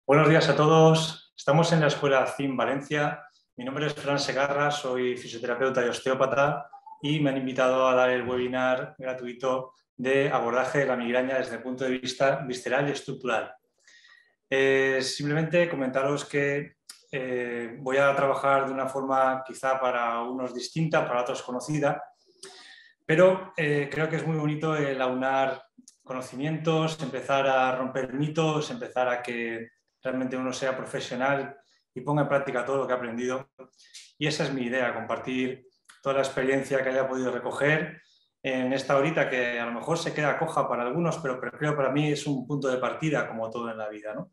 Buenos días a todos. Estamos en la Escuela CIM Valencia. Mi nombre es Fran Segarra, soy fisioterapeuta y osteópata y me han invitado a dar el webinar gratuito de abordaje de la migraña desde el punto de vista visceral y estructural. Simplemente comentaros que voy a trabajar de una forma quizá para unos distinta, para otros conocida, pero creo que es muy bonito el aunar conocimientos, empezar a romper mitos, empezar a que realmente uno sea profesional y ponga en práctica todo lo que ha aprendido. Y esa es mi idea, compartir toda la experiencia que haya podido recoger en esta horita que a lo mejor se queda coja para algunos, pero creo para mí es un punto de partida como todo en la vida, ¿no?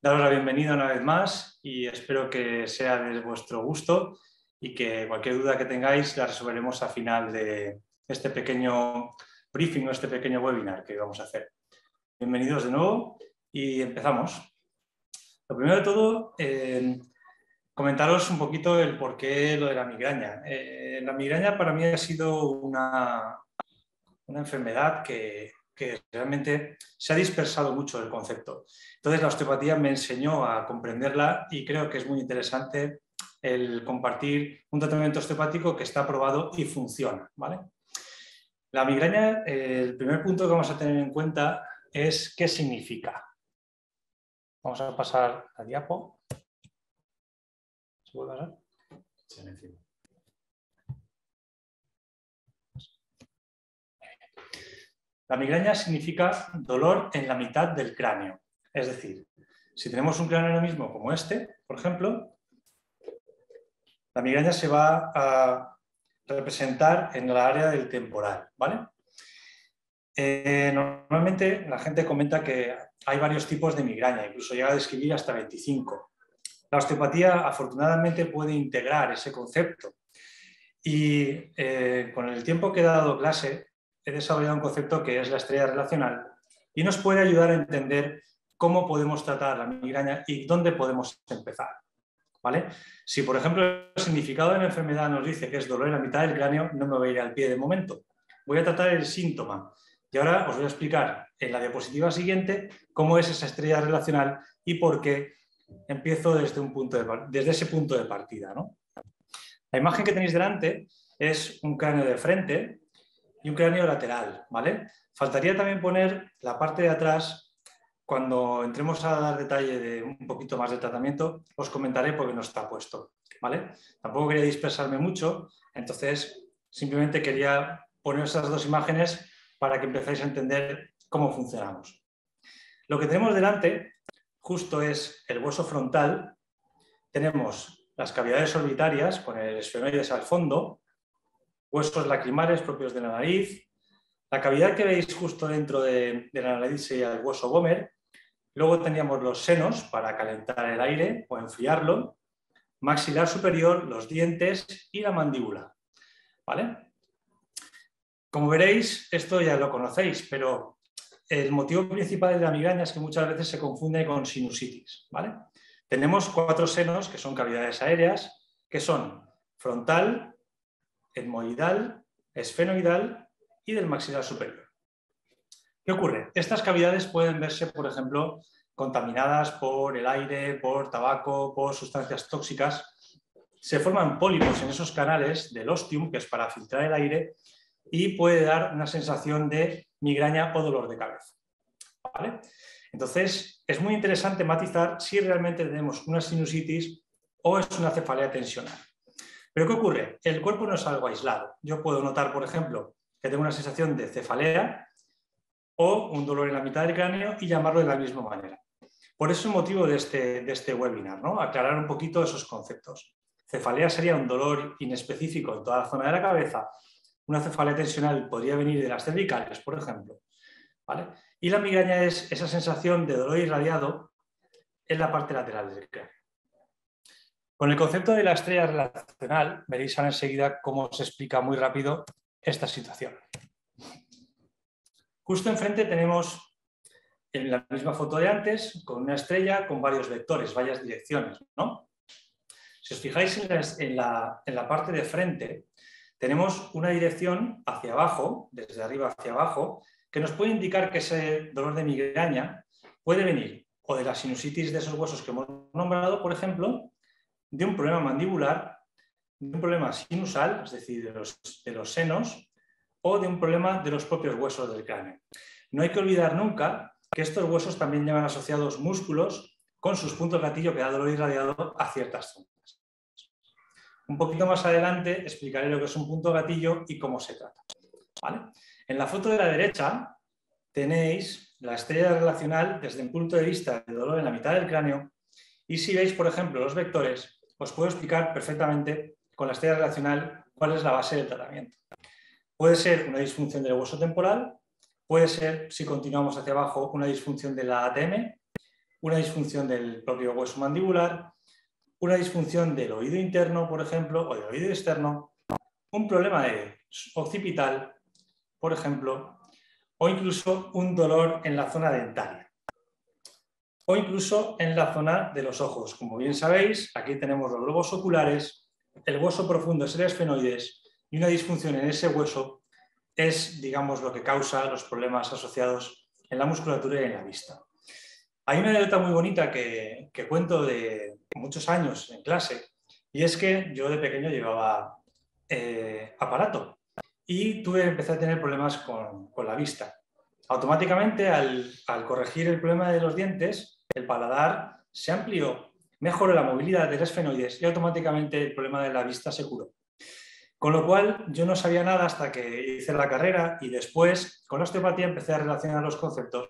Daros la bienvenida una vez más y espero que sea de vuestro gusto y que cualquier duda que tengáis la resolveremos al final de este pequeño briefing o este pequeño webinar que vamos a hacer. Bienvenidos de nuevo y empezamos. Lo primero de todo, comentaros un poquito el porqué lo de la migraña. La migraña para mí ha sido una enfermedad que realmente se ha dispersado mucho el concepto. Entonces la osteopatía me enseñó a comprenderla y creo que es muy interesante el compartir un tratamiento osteopático que está probado y funciona, ¿vale? La migraña, el primer punto que vamos a tener en cuenta es qué significa. Vamos a pasar a diapo. ¿Se puede pasar? Sí, encima. La migraña significa dolor en la mitad del cráneo. Es decir, si tenemos un cráneo ahora mismo como este, por ejemplo, la migraña se va a representar en la área del temporal, ¿vale? Normalmente la gente comenta que hay varios tipos de migraña, incluso llega a describir hasta 25. La osteopatía afortunadamente puede integrar ese concepto y con el tiempo que he dado clase he desarrollado un concepto que es la estrella relacional y nos puede ayudar a entender cómo podemos tratar la migraña y dónde podemos empezar, ¿vale? Si, por ejemplo, el significado de la enfermedad nos dice que es dolor en la mitad del cráneo, no me voy a ir al pie de momento. Voy a tratar el síntoma. Y ahora os voy a explicar en la diapositiva siguiente cómo es esa estrella relacional y por qué empiezo desde ese punto de partida, ¿no? La imagen que tenéis delante es un cráneo de frente y un cráneo lateral, ¿vale? Faltaría también poner la parte de atrás. Cuando entremos a dar detalle de un poquito más de tratamiento, os comentaré por qué no está puesto, ¿vale? Tampoco quería dispersarme mucho, entonces simplemente quería poner esas dos imágenes para que empecéis a entender cómo funcionamos. Lo que tenemos delante justo es el hueso frontal, tenemos las cavidades orbitarias con el esfenoides al fondo, huesos lacrimales propios de la nariz, la cavidad que veis justo dentro de la nariz sería el hueso Gomer. Luego teníamos los senos para calentar el aire o enfriarlo, maxilar superior, los dientes y la mandíbula, ¿vale? Como veréis, esto ya lo conocéis, pero el motivo principal de la migraña es que muchas veces se confunde con sinusitis, ¿vale? Tenemos 4 senos que son cavidades aéreas, que son frontal, etmoidal, esfenoidal y del maxilar superior. ¿Qué ocurre? Estas cavidades pueden verse, por ejemplo, contaminadas por el aire, por tabaco, por sustancias tóxicas. Se forman pólipos en esos canales del ostium, que es para filtrar el aire, y puede dar una sensación de migraña o dolor de cabeza, ¿vale? Entonces, es muy interesante matizar si realmente tenemos una sinusitis o es una cefalea tensional. ¿Pero qué ocurre? El cuerpo no es algo aislado. Yo puedo notar, por ejemplo, que tengo una sensación de cefalea o un dolor en la mitad del cráneo y llamarlo de la misma manera. Por eso el motivo de este webinar, ¿no? Aclarar un poquito esos conceptos. Cefalea sería un dolor inespecífico en toda la zona de la cabeza. Una cefalea tensional podría venir de las cervicales, por ejemplo, ¿vale? Y la migraña es esa sensación de dolor irradiado en la parte lateral del cráneo. Con el concepto de la estrella relacional, veréis ahora enseguida cómo se explica muy rápido esta situación. Justo enfrente tenemos en la misma foto de antes, con una estrella con varios vectores, varias direcciones, ¿no? Si os fijáis en la parte de frente, tenemos una dirección hacia abajo, desde arriba hacia abajo, que nos puede indicar que ese dolor de migraña puede venir o de la sinusitis de esos huesos que hemos nombrado, por ejemplo, de un problema mandibular, de un problema sinusal, es decir, de los senos, o de un problema de los propios huesos del cráneo. No hay que olvidar nunca que estos huesos también llevan asociados músculos con sus puntos gatillo que da dolor irradiado a ciertas zonas. Un poquito más adelante explicaré lo que es un punto gatillo y cómo se trata. ¿Vale? En la foto de la derecha tenéis la estrella relacional desde el punto de vista del dolor en la mitad del cráneo y si veis, por ejemplo, los vectores, os puedo explicar perfectamente con la estrella relacional cuál es la base del tratamiento. Puede ser una disfunción del hueso temporal, puede ser, si continuamos hacia abajo, una disfunción de la ATM, una disfunción del propio hueso mandibular, una disfunción del oído interno, por ejemplo, o del oído externo, un problema de occipital, por ejemplo, o incluso un dolor en la zona dentaria, o incluso en la zona de los ojos. Como bien sabéis, aquí tenemos los globos oculares, el hueso profundo es el esfenoides y una disfunción en ese hueso es, digamos, lo que causa los problemas asociados en la musculatura y en la vista. Hay una anécdota muy bonita que cuento de muchos años en clase y es que yo de pequeño llevaba aparato y empecé a tener problemas con la vista. Automáticamente, al corregir el problema de los dientes, el paladar se amplió, mejoró la movilidad del esfenoides y automáticamente el problema de la vista se curó. Con lo cual, yo no sabía nada hasta que hice la carrera y después, con la osteopatía, empecé a relacionar los conceptos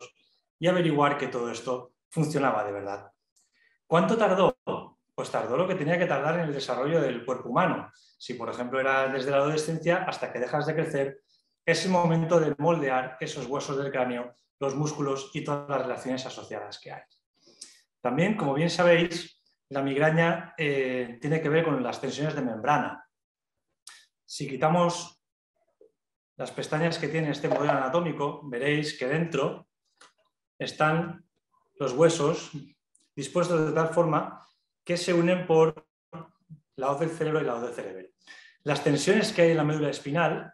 y averiguar que todo esto funcionaba de verdad. ¿Cuánto tardó? Pues tardó lo que tenía que tardar en el desarrollo del cuerpo humano. Si, por ejemplo, era desde la adolescencia hasta que dejas de crecer, es el momento de moldear esos huesos del cráneo, los músculos y todas las relaciones asociadas que hay. También, como bien sabéis, la migraña tiene que ver con las tensiones de membrana. Si quitamos las pestañas que tiene este modelo anatómico, veréis que dentro están los huesos dispuestos de tal forma que se unen por la hoz del cerebro y la hoz del cerebelo. Las tensiones que hay en la médula espinal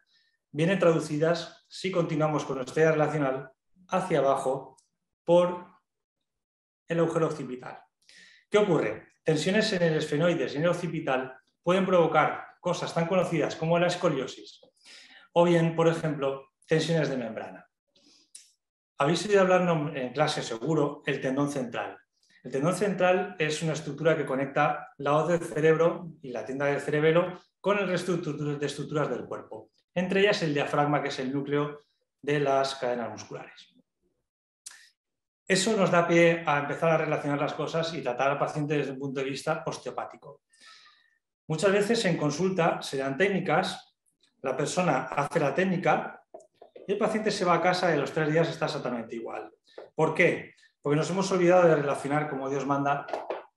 vienen traducidas, si continuamos con la estrella relacional, hacia abajo por el agujero occipital. ¿Qué ocurre? Tensiones en el esfenoides y en el occipital pueden provocar cosas tan conocidas como la escoliosis o bien, por ejemplo, tensiones de membrana. Habéis oído hablar en clase, seguro, el tendón central. El tendón central es una estructura que conecta la hoz del cerebro y la tienda del cerebelo con el resto de estructuras del cuerpo. Entre ellas el diafragma, que es el núcleo de las cadenas musculares. Eso nos da pie a empezar a relacionar las cosas y tratar al paciente desde un punto de vista osteopático. Muchas veces en consulta se dan técnicas, la persona hace la técnica y el paciente se va a casa y a los 3 días está exactamente igual. ¿Por qué? Porque nos hemos olvidado de relacionar como Dios manda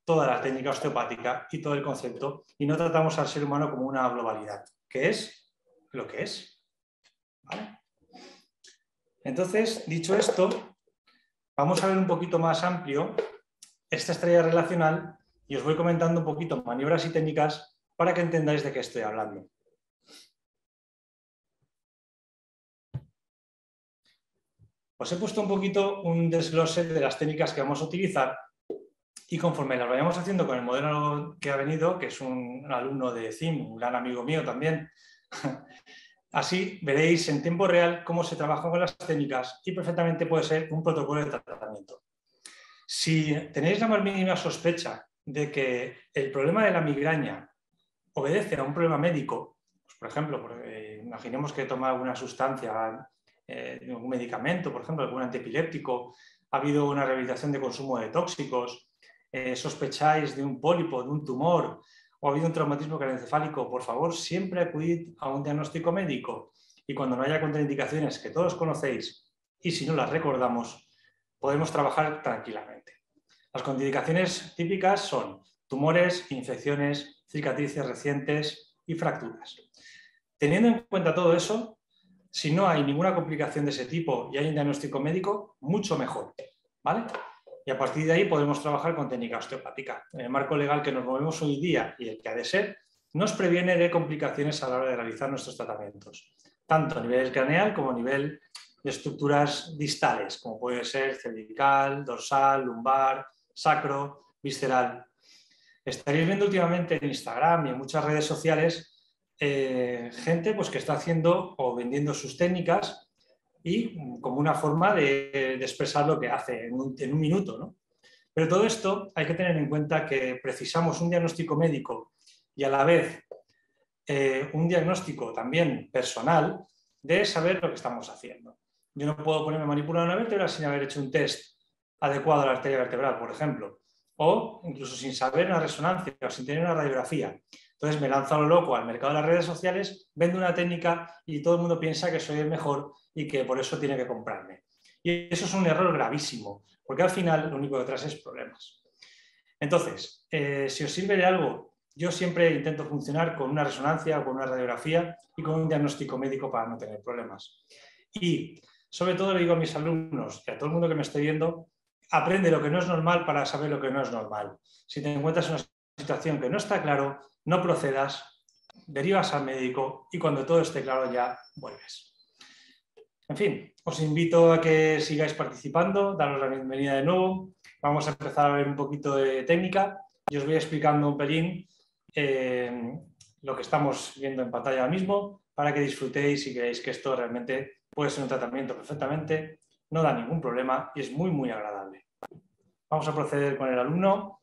toda la técnica osteopática y todo el concepto y no tratamos al ser humano como una globalidad, que es lo que es. ¿Vale? Entonces, dicho esto, vamos a ver un poquito más amplio esta estrella relacional y os voy comentando un poquito maniobras y técnicas para que entendáis de qué estoy hablando. Os he puesto un poquito un desglose de las técnicas que vamos a utilizar y conforme las vayamos haciendo con el modelo que ha venido, que es un alumno de CIM, un gran amigo mío también, así veréis en tiempo real cómo se trabaja con las técnicas y perfectamente puede ser un protocolo de tratamiento. Si tenéis la más mínima sospecha de que el problema de la migraña obedece a un problema médico, pues por ejemplo, imaginemos que toma alguna sustancia, algún medicamento, por ejemplo, algún antiepiléptico, ha habido una rehabilitación de consumo de tóxicos, sospecháis de un pólipo, de un tumor o ha habido un traumatismo craneoencefálico, por favor, siempre acudid a un diagnóstico médico y cuando no haya contraindicaciones que todos conocéis y si no las recordamos, podemos trabajar tranquilamente. Las contraindicaciones típicas son tumores, infecciones, cicatrices recientes y fracturas. Teniendo en cuenta todo eso, si no hay ninguna complicación de ese tipo y hay un diagnóstico médico, mucho mejor, ¿vale? Y a partir de ahí podemos trabajar con técnica osteopática. En el marco legal que nos movemos hoy día y el que ha de ser, nos previene de complicaciones a la hora de realizar nuestros tratamientos, tanto a nivel craneal como a nivel de estructuras distales, como puede ser cervical, dorsal, lumbar, sacro, visceral. Estaréis viendo últimamente en Instagram y en muchas redes sociales gente pues, que está haciendo o vendiendo sus técnicas y como una forma de expresar lo que hace en un minuto, ¿no? Pero todo esto hay que tener en cuenta que precisamos un diagnóstico médico y a la vez un diagnóstico también personal de saber lo que estamos haciendo. Yo no puedo ponerme a manipular una vértebra sin haber hecho un test adecuado a la arteria vertebral, por ejemplo, o incluso sin saber una resonancia o sin tener una radiografía. Entonces me lanzo a lo loco al mercado de las redes sociales, vendo una técnica y todo el mundo piensa que soy el mejor y que por eso tiene que comprarme. Y eso es un error gravísimo, porque al final lo único que trae es problemas. Entonces, si os sirve de algo, yo siempre intento funcionar con una resonancia o con una radiografía y con un diagnóstico médico para no tener problemas. Y sobre todo le digo a mis alumnos y a todo el mundo que me esté viendo, aprende lo que no es normal para saber lo que no es normal. Si te encuentras en una situación que no está claro, no procedas, derivas al médico y cuando todo esté claro ya vuelves. En fin, os invito a que sigáis participando, daros la bienvenida de nuevo. Vamos a empezar a ver un poquito de técnica y os voy explicando un pelín lo que estamos viendo en pantalla ahora mismo para que disfrutéis y veáis que esto realmente puede ser un tratamiento perfectamente, no da ningún problema y es muy, muy agradable. Vamos a proceder con el alumno.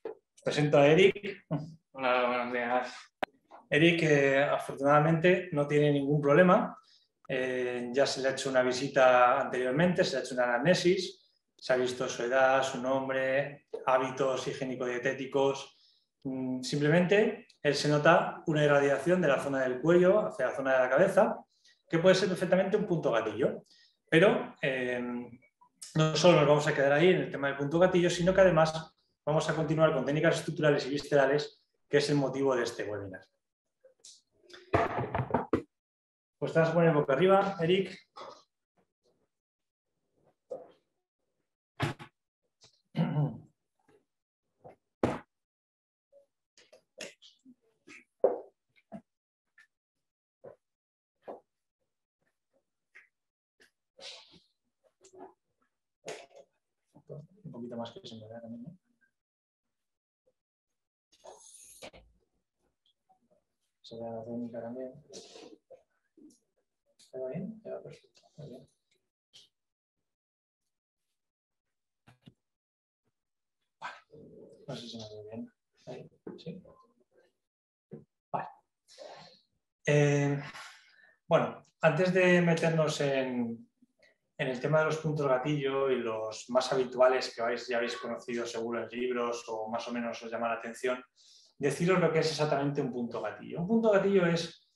Os presento a Eric. Hola, buenos días. Eric, afortunadamente, no tiene ningún problema. Ya se le ha hecho una visita anteriormente, se le ha hecho una anamnesis, se ha visto su edad, su nombre, hábitos higiénico-dietéticos. Simplemente él se nota una irradiación de la zona del cuello hacia la zona de la cabeza, que puede ser perfectamente un punto gatillo. Pero no solo nos vamos a quedar ahí en el tema del punto gatillo, sino que además vamos a continuar con técnicas estructurales y viscerales, que es el motivo de este webinar. Pues te vas a poner boca arriba, Eric. Un poquito más que se me vea también, ¿no? Se vea la técnica también. ¿Está bien? Ya, perfecto. Muy bien. Vale. No sé si me ve bien. Ahí, ¿sí? Vale. Bueno, antes de meternos en el tema de los puntos gatillo y los más habituales que ya habéis conocido seguro en libros o más o menos os llama la atención, deciros lo que es exactamente un punto gatillo. Un punto gatillo es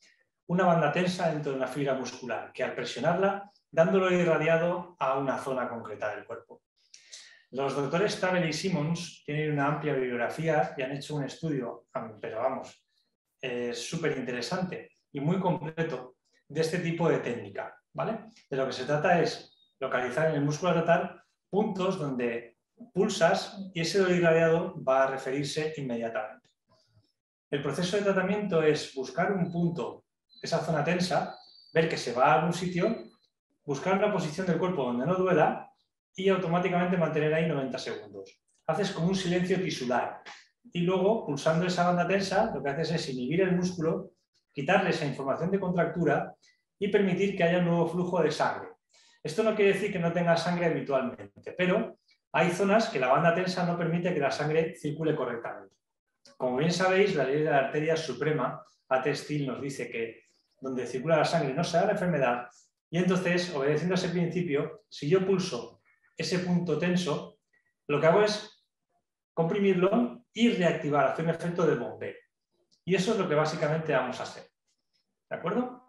una banda tensa dentro de una fibra muscular que al presionarla, dándolo irradiado a una zona concreta del cuerpo. Los doctores Tavel y Simmons tienen una amplia bibliografía y han hecho un estudio, pero vamos, súper interesante y muy completo de este tipo de técnica, ¿vale? De lo que se trata es localizar en el músculo a tratar puntos donde pulsas y ese dolor irradiado va a referirse inmediatamente. El proceso de tratamiento es buscar un punto, esa zona tensa, ver que se va a algún sitio, buscar una posición del cuerpo donde no duela y automáticamente mantener ahí 90 segundos. Haces como un silencio tisular y luego, pulsando esa banda tensa, lo que haces es inhibir el músculo, quitarle esa información de contractura y permitir que haya un nuevo flujo de sangre. Esto no quiere decir que no tenga sangre habitualmente, pero hay zonas que la banda tensa no permite que la sangre circule correctamente. Como bien sabéis, la ley de la arteria suprema, A.T. Still, nos dice que donde circula la sangre no se da la enfermedad y entonces, obedeciendo a ese principio, si yo pulso ese punto tenso, lo que hago es comprimirlo y reactivar, hacer un efecto de bombeo. Y eso es lo que básicamente vamos a hacer. ¿De acuerdo?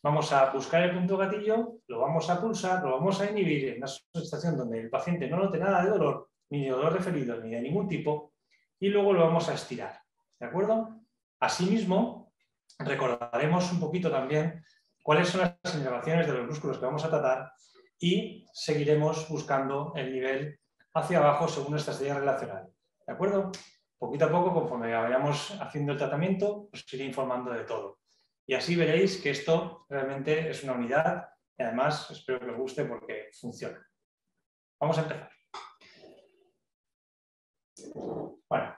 Vamos a buscar el punto gatillo, lo vamos a pulsar, lo vamos a inhibir en una situación donde el paciente no note nada de dolor, ni de dolor referido, ni de ningún tipo, y luego lo vamos a estirar. ¿De acuerdo? Asimismo, recordaremos un poquito también cuáles son las inervaciones de los músculos que vamos a tratar y seguiremos buscando el nivel hacia abajo según nuestra estrategia relacional. ¿De acuerdo? Poquito a poco, conforme vayamos haciendo el tratamiento, os iré informando de todo. Y así veréis que esto realmente es una unidad y además espero que os guste porque funciona. Vamos a empezar. Bueno,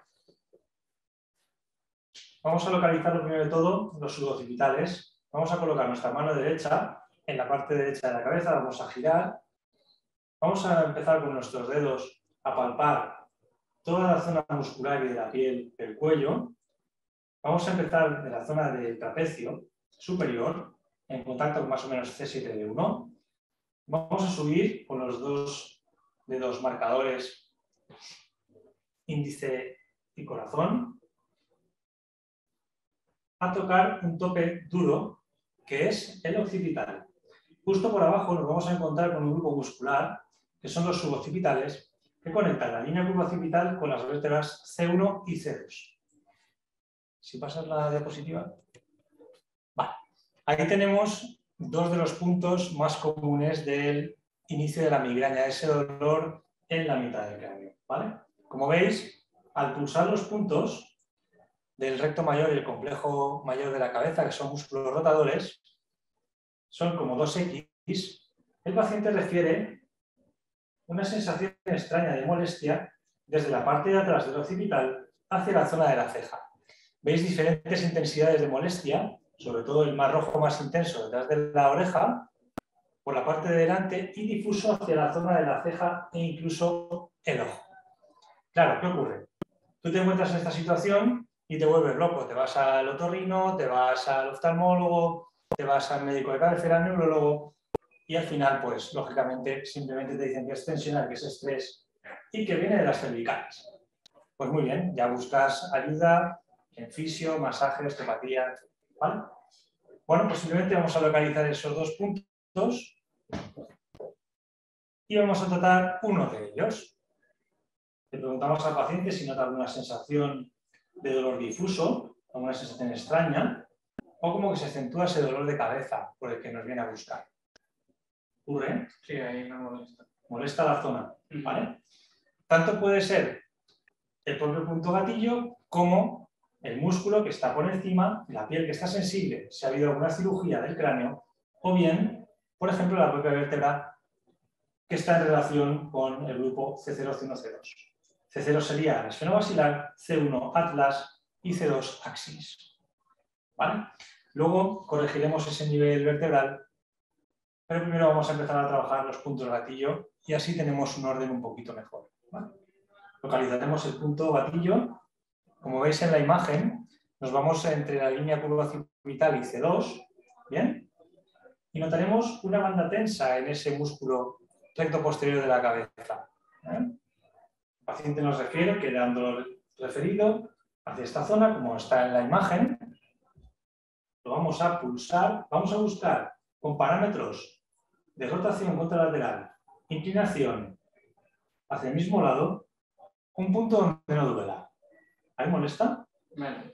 vamos a localizar lo primero de todo los suboccipitales. Vamos a colocar nuestra mano derecha en la parte derecha de la cabeza, vamos a girar. Vamos a empezar con nuestros dedos a palpar toda la zona muscular y de la piel del cuello. Vamos a empezar de la zona del trapecio superior, en contacto con más o menos C7D1. Vamos a subir con los dos dedos marcadores, índice y corazón, a tocar un tope duro, que es el occipital. Justo por abajo nos vamos a encontrar con un grupo muscular, que son los suboccipitales, que conectan la línea curva occipital con las vértebras C1 y C2. Si pasas la diapositiva. Vale. Ahí tenemos dos de los puntos más comunes del inicio de la migraña, ese dolor en la mitad del cráneo. ¿Vale? Como veis, al pulsar los puntos del recto mayor y el complejo mayor de la cabeza, que son músculos rotadores, son como dos X, el paciente refiere una sensación extraña de molestia desde la parte de atrás del occipital hacia la zona de la ceja. Veis diferentes intensidades de molestia, sobre todo el más rojo más intenso detrás de la oreja, por la parte de delante y difuso hacia la zona de la ceja e incluso el ojo. Claro, ¿qué ocurre? Tú te encuentras en esta situación y te vuelves loco. Te vas al otorrino, te vas al oftalmólogo, te vas al médico de cabecera, al neurólogo y al final, pues, lógicamente, simplemente te dicen que es tensional, que es estrés y que viene de las cervicales. Pues muy bien, ya buscas ayuda en fisio, masaje, osteopatía, ¿vale? Bueno, pues simplemente vamos a localizar esos dos puntos y vamos a tratar uno de ellos. Le preguntamos al paciente si nota alguna sensación de dolor difuso, alguna sensación extraña, o como que se acentúa ese dolor de cabeza por el que nos viene a buscar. ¿Ocurre? Sí, ahí me molesta. Molesta la zona, ¿vale? Tanto puede ser el propio punto gatillo como el músculo que está por encima, la piel que está sensible, si ha habido alguna cirugía del cráneo, o bien, por ejemplo, la propia vértebra que está en relación con el grupo C0, C1, C2. C0 sería el esfenobasilar, C1 atlas y C2 axis. ¿Vale? Luego corregiremos ese nivel vertebral, pero primero vamos a empezar a trabajar los puntos gatillo y así tenemos un orden un poquito mejor. ¿Vale? Localizaremos el punto gatillo. Como veis en la imagen, nos vamos entre la línea curva occipital y C2, ¿bien? Y notaremos una banda tensa en ese músculo recto posterior de la cabeza. El paciente nos refiere que le dan dolor referido hacia esta zona, como está en la imagen. Lo vamos a pulsar, vamos a buscar con parámetros de rotación contralateral, inclinación hacia el mismo lado, un punto donde no duela. ¿Ahí molesta? Menos.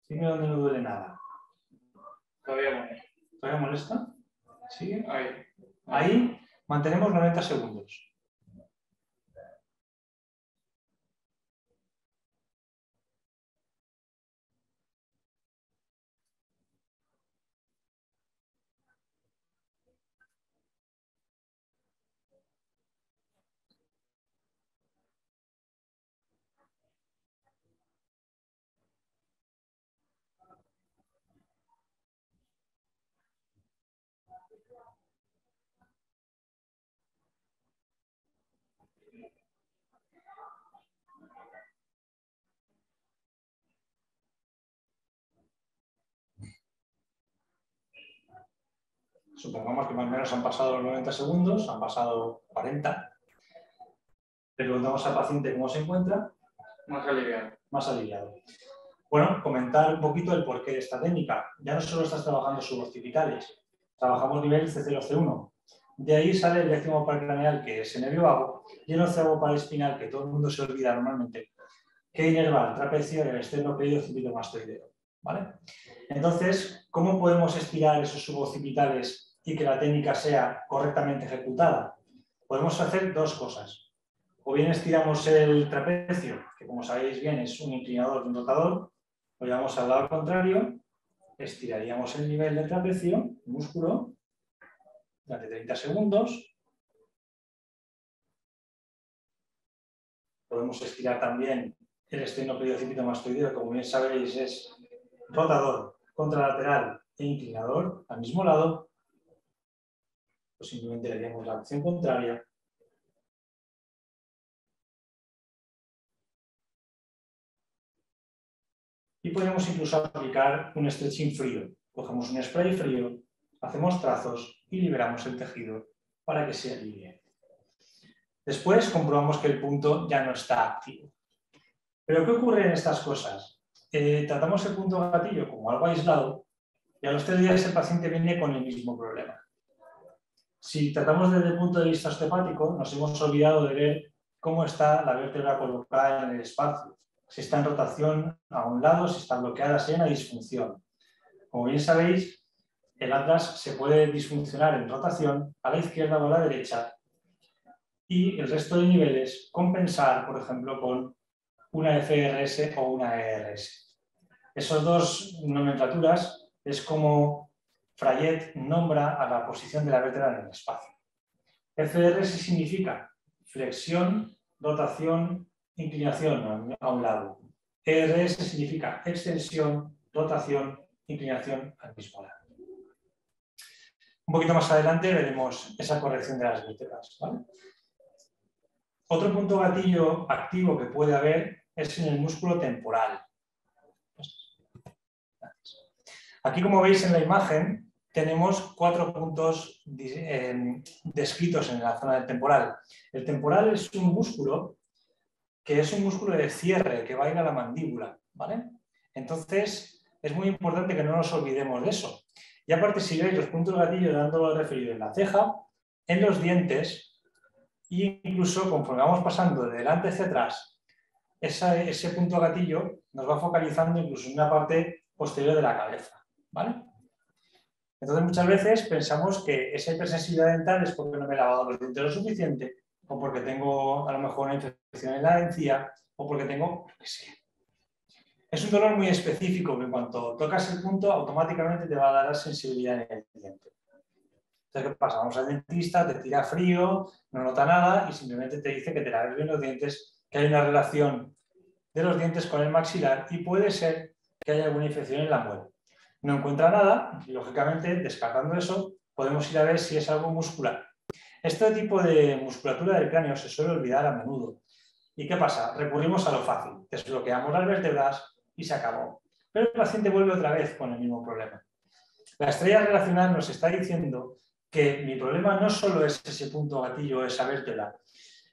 Dime donde no duele nada. Todavía molesta. ¿Todavía molesta? ¿Sigue? Ahí. Ahí mantenemos 90 segundos. Supongamos que más o menos han pasado los 90 segundos, han pasado 40. Le preguntamos al paciente cómo se encuentra. Más aliviado. Más aliviado. Bueno, comentar un poquito el porqué de esta técnica. Ya no solo estás trabajando suboccipitales, trabajamos nivel C0, C1. De ahí sale el décimo paracraneal, que es el nervio vago, y el onceavo paraespinal, que todo el mundo se olvida normalmente, que inerva el trapecio, el esternocleido occipitomastoideo. ¿Vale? Entonces, ¿cómo podemos estirar esos suboccipitales y que la técnica sea correctamente ejecutada? Podemos hacer dos cosas. O bien estiramos el trapecio, que como sabéis bien es un inclinador y un rotador, lo llevamos al lado contrario, estiraríamos el nivel del trapecio, el músculo, durante 30 segundos. Podemos estirar también el esternocleidomastoideo mastoideo, que como bien sabéis es rotador, contralateral e inclinador al mismo lado. Pues simplemente le haríamos la acción contraria. Y podemos incluso aplicar un stretching frío. Cogemos un spray frío, hacemos trazos y liberamos el tejido para que se alivie. Después comprobamos que el punto ya no está activo. ¿Pero qué ocurre en estas cosas? Tratamos el punto gatillo como algo aislado y a los 3 días el paciente viene con el mismo problema. Si tratamos desde el punto de vista osteopático, nos hemos olvidado de ver cómo está la vértebra colocada en el espacio. Si está en rotación a un lado, si está bloqueada, si hay una disfunción. Como bien sabéis, el atlas se puede disfuncionar en rotación a la izquierda o a la derecha y el resto de niveles compensar, por ejemplo, con una FRS o una ERS. Esas dos nomenclaturas es como Frayet nombra a la posición de la vértebra en el espacio. FRS significa flexión, rotación, inclinación a un lado. ERS significa extensión, rotación, inclinación al mismo lado. Un poquito más adelante veremos esa corrección de las vértebras, ¿vale? Otro punto gatillo activo que puede haber es en el músculo temporal. Aquí, como veis en la imagen, tenemos 4 puntos descritos en la zona del temporal. El temporal es un músculo que es un músculo de cierre que va a ir a la mandíbula, ¿vale? Entonces, es muy importante que no nos olvidemos de eso. Y aparte, si veis los puntos gatillo dándolo referido en la ceja, en los dientes, e incluso conforme vamos pasando de delante hacia atrás, ese punto gatillo nos va focalizando incluso en una parte posterior de la cabeza, ¿vale? Entonces, muchas veces pensamos que esa hipersensibilidad dental es porque no me he lavado los dientes lo suficiente, o porque tengo a lo mejor una infección en la encía, o porque tengo, lo que sea. Es un dolor muy específico que en cuanto tocas el punto, automáticamente te va a dar sensibilidad en el diente. Entonces, ¿qué pasa? Vamos al dentista, te tira frío, no nota nada y simplemente te dice que te laves bien los dientes, que hay una relación de los dientes con el maxilar y puede ser que haya alguna infección en la muela. No encuentra nada y, lógicamente, descartando eso, podemos ir a ver si es algo muscular. Este tipo de musculatura del cráneo se suele olvidar a menudo. ¿Y qué pasa? Recurrimos a lo fácil, desbloqueamos las vértebras y se acabó. Pero el paciente vuelve otra vez con el mismo problema. La estrella relacional nos está diciendo que mi problema no solo es ese punto gatillo o esa vértebra.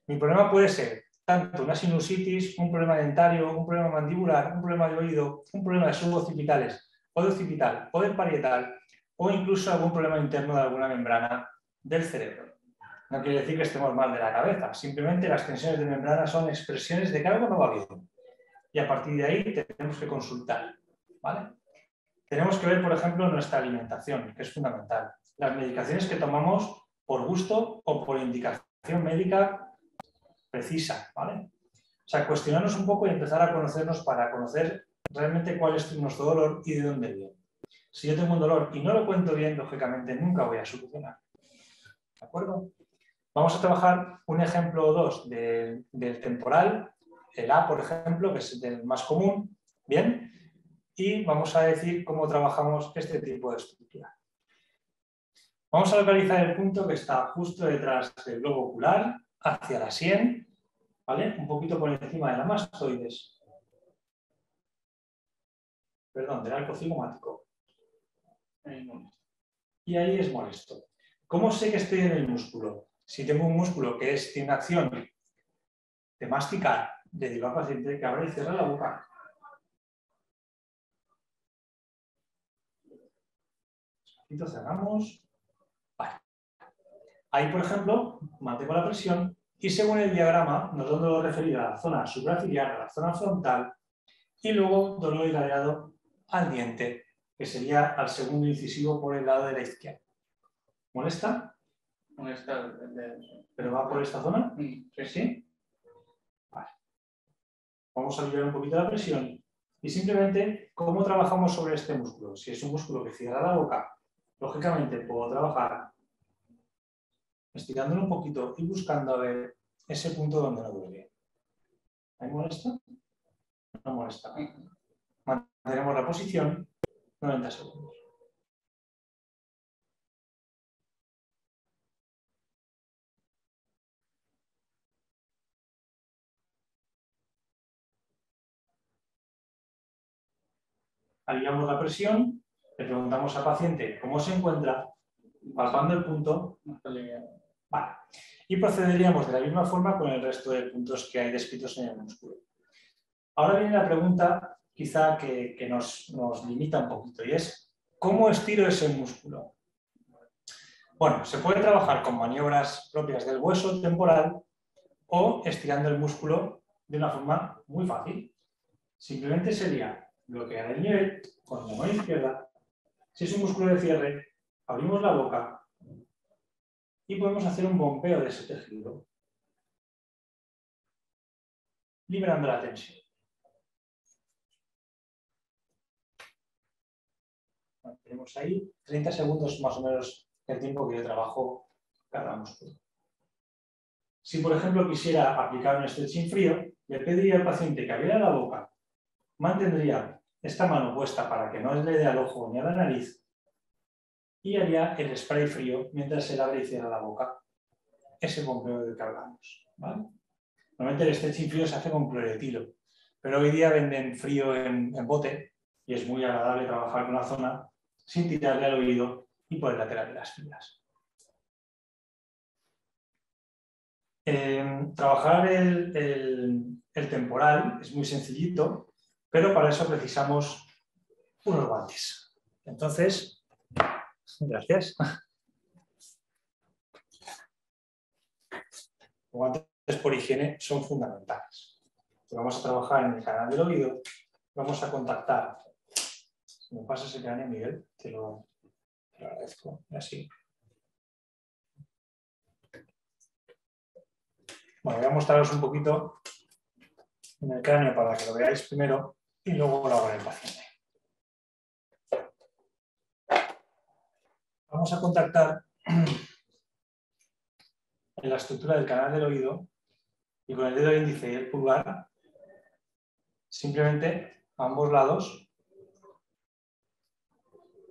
Mi problema puede ser tanto una sinusitis, un problema dentario, un problema mandibular, un problema de oído, un problema de suboccipitales o de occipital o del parietal o incluso algún problema interno de alguna membrana del cerebro. No quiere decir que estemos mal de la cabeza, simplemente las tensiones de membrana son expresiones de que algo no va bien. Y a partir de ahí tenemos que consultar, ¿vale? Tenemos que ver, por ejemplo, nuestra alimentación, que es fundamental. Las medicaciones que tomamos por gusto o por indicación médica precisa, ¿vale? O sea, cuestionarnos un poco y empezar a conocernos para conocer realmente cuál es nuestro dolor y de dónde viene. Si yo tengo un dolor y no lo cuento bien, lógicamente nunca voy a solucionar. ¿De acuerdo? Vamos a trabajar un ejemplo o dos del temporal, el A, por ejemplo, que es el más común, ¿bien? Y vamos a decir cómo trabajamos este tipo de estructura. Vamos a localizar el punto que está justo detrás del globo ocular, hacia la sien, ¿vale? Un poquito por encima de la mastoides. Perdón, del arco cigomático. Y ahí es molesto. ¿Cómo sé que estoy en el músculo? Si tengo un músculo que tiene una acción de masticar, le digo al paciente que abra y cierre la boca. Despacito cerramos. Vale. Ahí, por ejemplo, mantengo la presión y según el diagrama nos da un dolor referido a la zona supraciliar, a la zona frontal y luego dolor irradiado al diente, que sería al segundo incisivo por el lado de la izquierda. ¿Molesta? Molesta. ¿Pero va por esta zona? Sí. ¿Sí? Vale. Vamos a liberar un poquito la presión y simplemente, ¿cómo trabajamos sobre este músculo? Si es un músculo que cierra la boca, lógicamente puedo trabajar estirándolo un poquito y buscando a ver ese punto donde no duele. ¿Ahí molesta? No molesta. Mantenemos la posición 90 segundos. Aliviamos la presión, le preguntamos al paciente cómo se encuentra, palpando el punto. Vale. Y procederíamos de la misma forma con el resto de puntos que hay descritos en el músculo. Ahora viene la pregunta quizá que nos limita un poquito y es ¿cómo estiro ese músculo? Bueno, se puede trabajar con maniobras propias del hueso temporal o estirando el músculo de una forma muy fácil. Simplemente sería bloquear el nivel con la mano izquierda. Si es un músculo de cierre, abrimos la boca y podemos hacer un bombeo de ese tejido, liberando la tensión. Tenemos ahí 30 segundos más o menos el tiempo que yo trabajo cada músculo. Si, por ejemplo, quisiera aplicar un stretching frío, le pediría al paciente que abriera la boca, mantendría esta mano puesta para que no le dé al ojo ni a la nariz y haría el spray frío mientras él abre y cierra la boca. Ese bombeo del que hablamos, ¿vale? Normalmente el stretching frío se hace con cloretilo, pero hoy día venden frío en bote y es muy agradable trabajar con la zona sin tirarle al oído y por el lateral de las fibras. Trabajar el temporal es muy sencillito, pero para eso precisamos unos guantes. Entonces, gracias. Los guantes por higiene son fundamentales. Vamos a trabajar en el canal del oído, vamos a contactar. Si me pasas el cráneo, Miguel, te lo agradezco. Así. Bueno, voy a mostraros un poquito en el cráneo para que lo veáis primero y luego lo hago en el paciente. Vamos a contactar en la estructura del canal del oído y con el dedo índice y el pulgar, simplemente a ambos lados,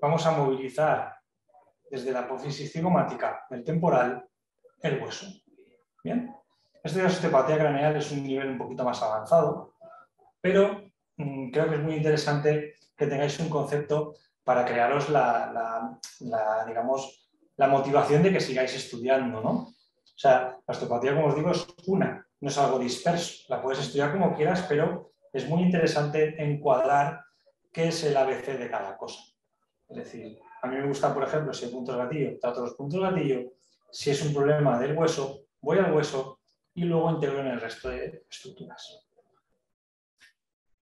vamos a movilizar desde la apófisis cigomática del temporal el hueso. Bien, este de la osteopatía craneal es un nivel un poquito más avanzado, pero creo que es muy interesante que tengáis un concepto para crearos digamos, la motivación de que sigáis estudiando, ¿no? O sea, la osteopatía, como os digo, es una, no es algo disperso. La puedes estudiar como quieras, pero es muy interesante encuadrar qué es el ABC de cada cosa. Es decir, a mí me gusta, por ejemplo, si hay puntos gatillo, trato los puntos gatillo. Si es un problema del hueso, voy al hueso y luego integro en el resto de estructuras.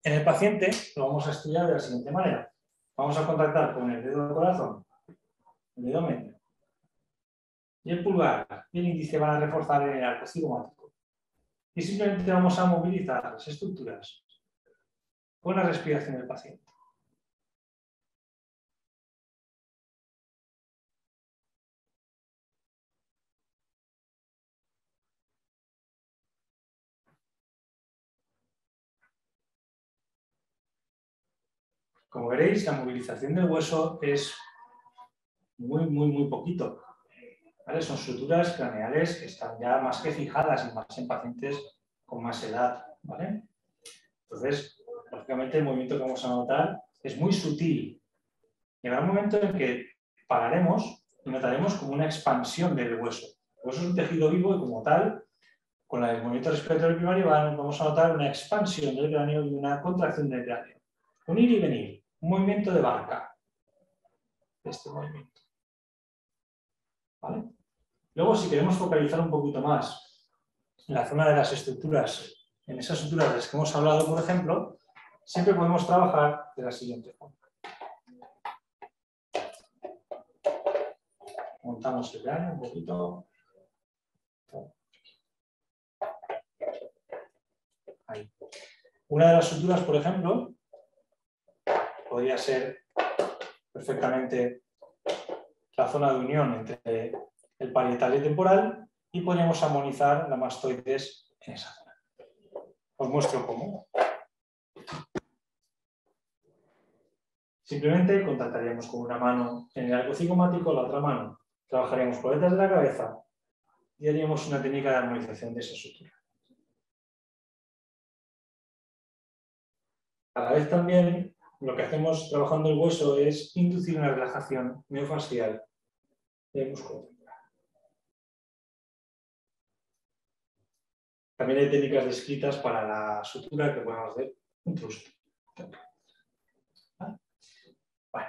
En el paciente lo vamos a estudiar de la siguiente manera. Vamos a contactar con el dedo del corazón, el dedo medio, y el pulgar y el índice van a reforzar en el arco cigomático. Y simplemente vamos a movilizar las estructuras con la respiración del paciente. Como veréis, la movilización del hueso es muy poquito. ¿Vale? Son suturas craneales que están ya más que fijadas y más en pacientes con más edad. ¿Vale? Entonces, lógicamente, el movimiento que vamos a notar es muy sutil. Llegará un momento en que pararemos y notaremos como una expansión del hueso. El hueso es un tejido vivo y como tal, con el movimiento respiratorio primario vamos a notar una expansión del cráneo y una contracción del cráneo. Un ir y venir, un movimiento de barca. Este movimiento. ¿Vale? Luego, si queremos focalizar un poquito más en la zona de las estructuras, en esas estructuras de las que hemos hablado, por ejemplo, siempre podemos trabajar de la siguiente forma. Montamos el cráneo un poquito. Ahí. Una de las suturas, por ejemplo, podría ser perfectamente la zona de unión entre el parietal y el temporal y podríamos armonizar la mastoides en esa zona. Os muestro cómo. Simplemente contactaríamos con una mano en el arco cigomático, la otra mano trabajaríamos por detrás de la cabeza y haríamos una técnica de armonización de esa sutura. A la vez también lo que hacemos trabajando el hueso es inducir una relajación miofascial del músculo temporal. También hay técnicas descritas para la sutura que podemos hacer un trusto. Bueno.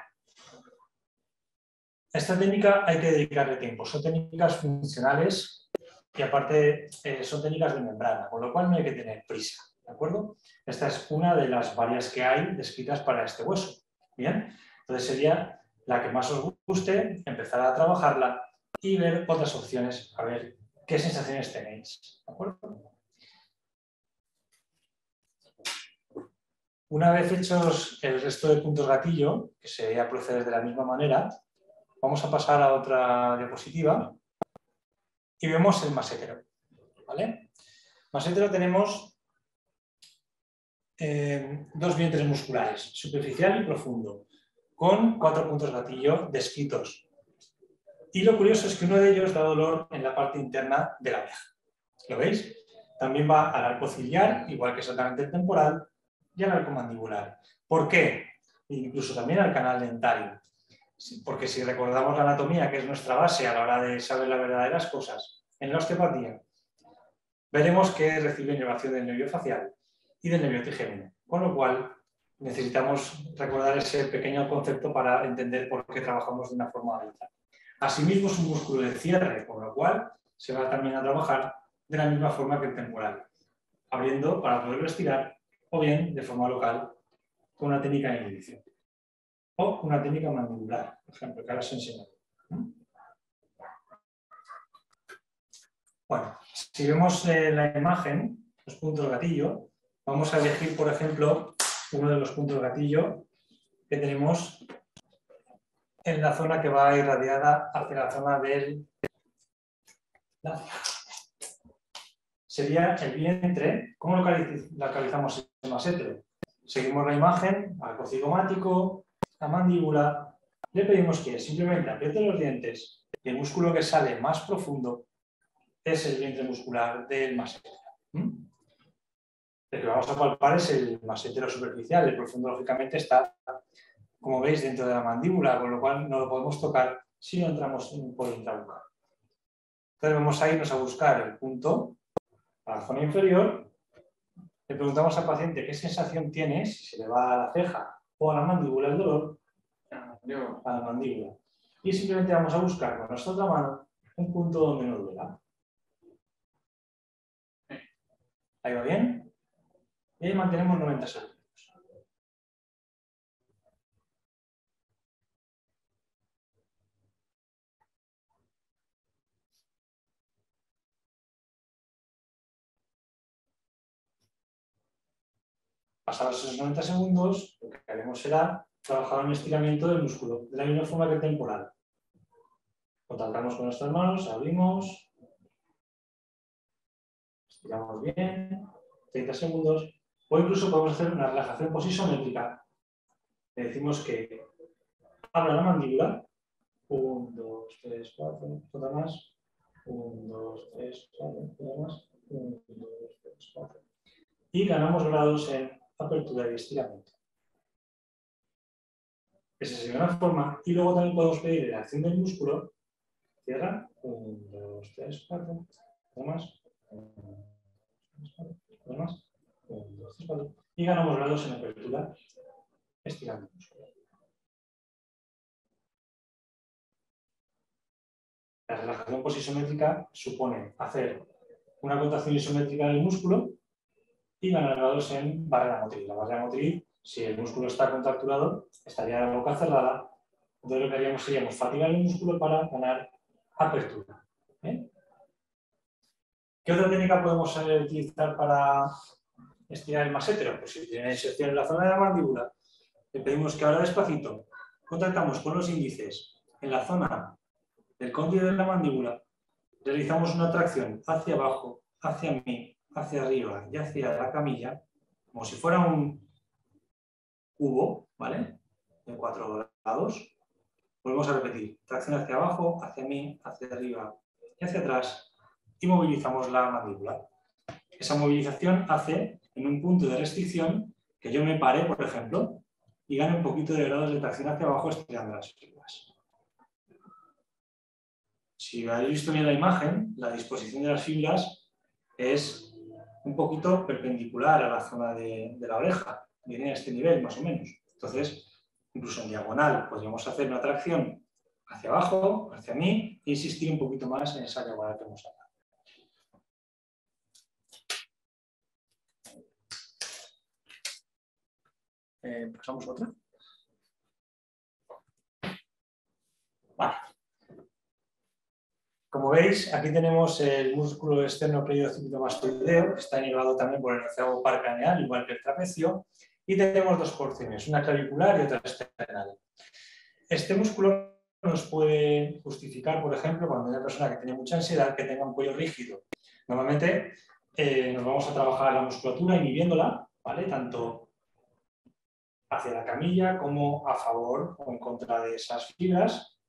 A esta técnica hay que dedicarle tiempo. Son técnicas funcionales y aparte son técnicas de membrana, con lo cual no hay que tener prisa. ¿De acuerdo? Esta es una de las varias que hay descritas para este hueso. Bien, entonces sería la que más os guste, empezar a trabajarla y ver otras opciones, a ver qué sensaciones tenéis. ¿De acuerdo? Una vez hechos el resto de puntos gatillo, que sería proceder de la misma manera, vamos a pasar a otra diapositiva y vemos el masetero. ¿Vale? Masetero tenemos dos vientres musculares, superficial y profundo, con 4 puntos gatillo descritos. Y lo curioso es que uno de ellos da dolor en la parte interna de la oreja. ¿Lo veis? También va al arco ciliar, igual que exactamente el temporal, y al arco mandibular. ¿Por qué? Incluso también al canal dentario. Porque si recordamos la anatomía, que es nuestra base a la hora de saber la verdad de las cosas, en la osteopatía, veremos que recibe inervación del nervio facial y del nervio trigémino, con lo cual necesitamos recordar ese pequeño concepto para entender por qué trabajamos de una forma u otra. Asimismo es un músculo de cierre, con lo cual se va también a trabajar de la misma forma que el temporal, abriendo para poderlo estirar o bien de forma local con una técnica de inhibición o una técnica mandibular, por ejemplo, que ahora os enseño. Bueno, si vemos la imagen, los puntos gatillo, vamos a elegir, por ejemplo, uno de los puntos gatillo que tenemos en la zona que va irradiada hacia la zona del... Sería el vientre. ¿Cómo localizamos el masetero? Seguimos la imagen, arco cigomático, la mandíbula. Le pedimos que simplemente apriete los dientes y el músculo que sale más profundo es el vientre muscular del masetero. El que vamos a palpar es el masetero superficial. El profundo, lógicamente, está, como veis, dentro de la mandíbula, con lo cual no lo podemos tocar si no entramos por intrabucal. Entonces vamos a irnos a buscar el punto a la zona inferior. Le preguntamos al paciente qué sensación tiene, si se le va a la ceja o a la mandíbula el dolor, a la mandíbula. Y simplemente vamos a buscar con nuestra otra mano un punto donde no duela. ¿Ahí va bien? Y ahí mantenemos 90 segundos. Pasados esos 90 segundos, lo que haremos será trabajar en estiramiento del músculo, de la misma forma que el temporal. Contactamos con nuestras manos, abrimos, estiramos bien, 30 segundos, o incluso podemos hacer una relajación posisométrica. Le decimos que abra la mandíbula, 1, 2, 3, 4, toda más, 1, 2, 3, 4, toda más, 1, 2, 3, 4. Y ganamos grados en apertura y estiramiento. Esa sería una forma. Y luego también podemos pedir la acción del músculo. Cierra. 1, 2, 3, 4. Nada más. 1, 2, 3, 4. Nada más. 1, 2, 3, 4. Y ganamos grados en apertura, estirando el músculo. La relajación posisométrica supone hacer una contracción isométrica del músculo y ganar grados en barrera motriz. La barrera motriz, si el músculo está contracturado, estaría la boca cerrada. Entonces lo que haríamos sería fatigar el músculo para ganar apertura. ¿Qué otra técnica podemos utilizar para estirar el masetero? Pues si tiene inserción en la zona de la mandíbula, le pedimos que ahora despacito contactamos con los índices en la zona del cóndilo de la mandíbula realizamos una tracción hacia abajo, hacia mí, hacia arriba y hacia la camilla, como si fuera un cubo, ¿vale? De 4 lados. Volvemos a repetir, tracción hacia abajo, hacia mí, hacia arriba y hacia atrás, y movilizamos la mandíbula. Esa movilización hace, en un punto de restricción, que yo me pare, por ejemplo, y gane un poquito de grados de tracción hacia abajo estirando las fibras. Si habéis visto bien la imagen, la disposición de las fibras es un poquito perpendicular a la zona de la oreja, viene a este nivel más o menos. Entonces, incluso en diagonal podríamos hacer una tracción hacia abajo, hacia mí, e insistir un poquito más en esa diagonal que hemos hablado. ¿Pasamos a otra? Vale. Como veis, aquí tenemos el músculo esternocleidomastoideo, que está inervado también por el onceavo par craneal, igual que el trapecio, y tenemos dos porciones, una clavicular y otra esternal. Este músculo nos puede justificar, por ejemplo, cuando hay una persona que tiene mucha ansiedad, que tenga un cuello rígido. Normalmente nos vamos a trabajar la musculatura inhibiéndola, ¿vale? Tanto hacia la camilla como a favor o en contra de esas fibras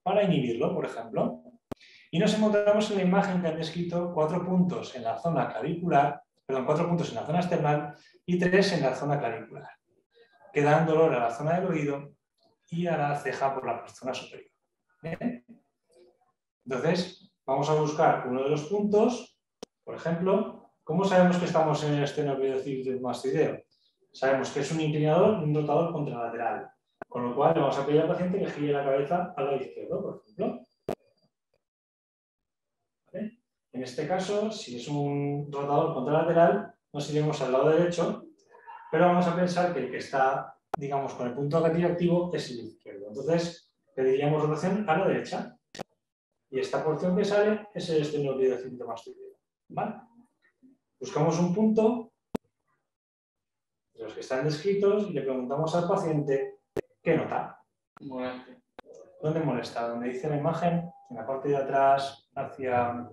para inhibirlo, por ejemplo. Y nos encontramos en la imagen que han descrito 4 puntos en la zona clavicular, perdón, 4 puntos en la zona esternal y 3 en la zona clavicular, que dan dolor a la zona del oído y a la ceja por la zona superior. ¿Bien? Entonces, vamos a buscar uno de los puntos, por ejemplo, ¿cómo sabemos que estamos en el esternocleidomastoideo? Sabemos que es un inclinador y un rotador contralateral, con lo cual le vamos a pedir al paciente que gire la cabeza al lado izquierdo, por ejemplo. ¿Vale? En este caso, si es un rotador contralateral, nos iremos al lado derecho, pero vamos a pensar que el que está, digamos, con el punto gatillo activo es el izquierdo. Entonces, pediríamos rotación a la derecha. Y esta porción que sale es el esternocleidomastoideo. ¿Vale? Buscamos un punto de los que están descritos y le preguntamos al paciente qué nota. Molestia. ¿Dónde molesta? ¿Dónde dice la imagen? En la parte de atrás, hacia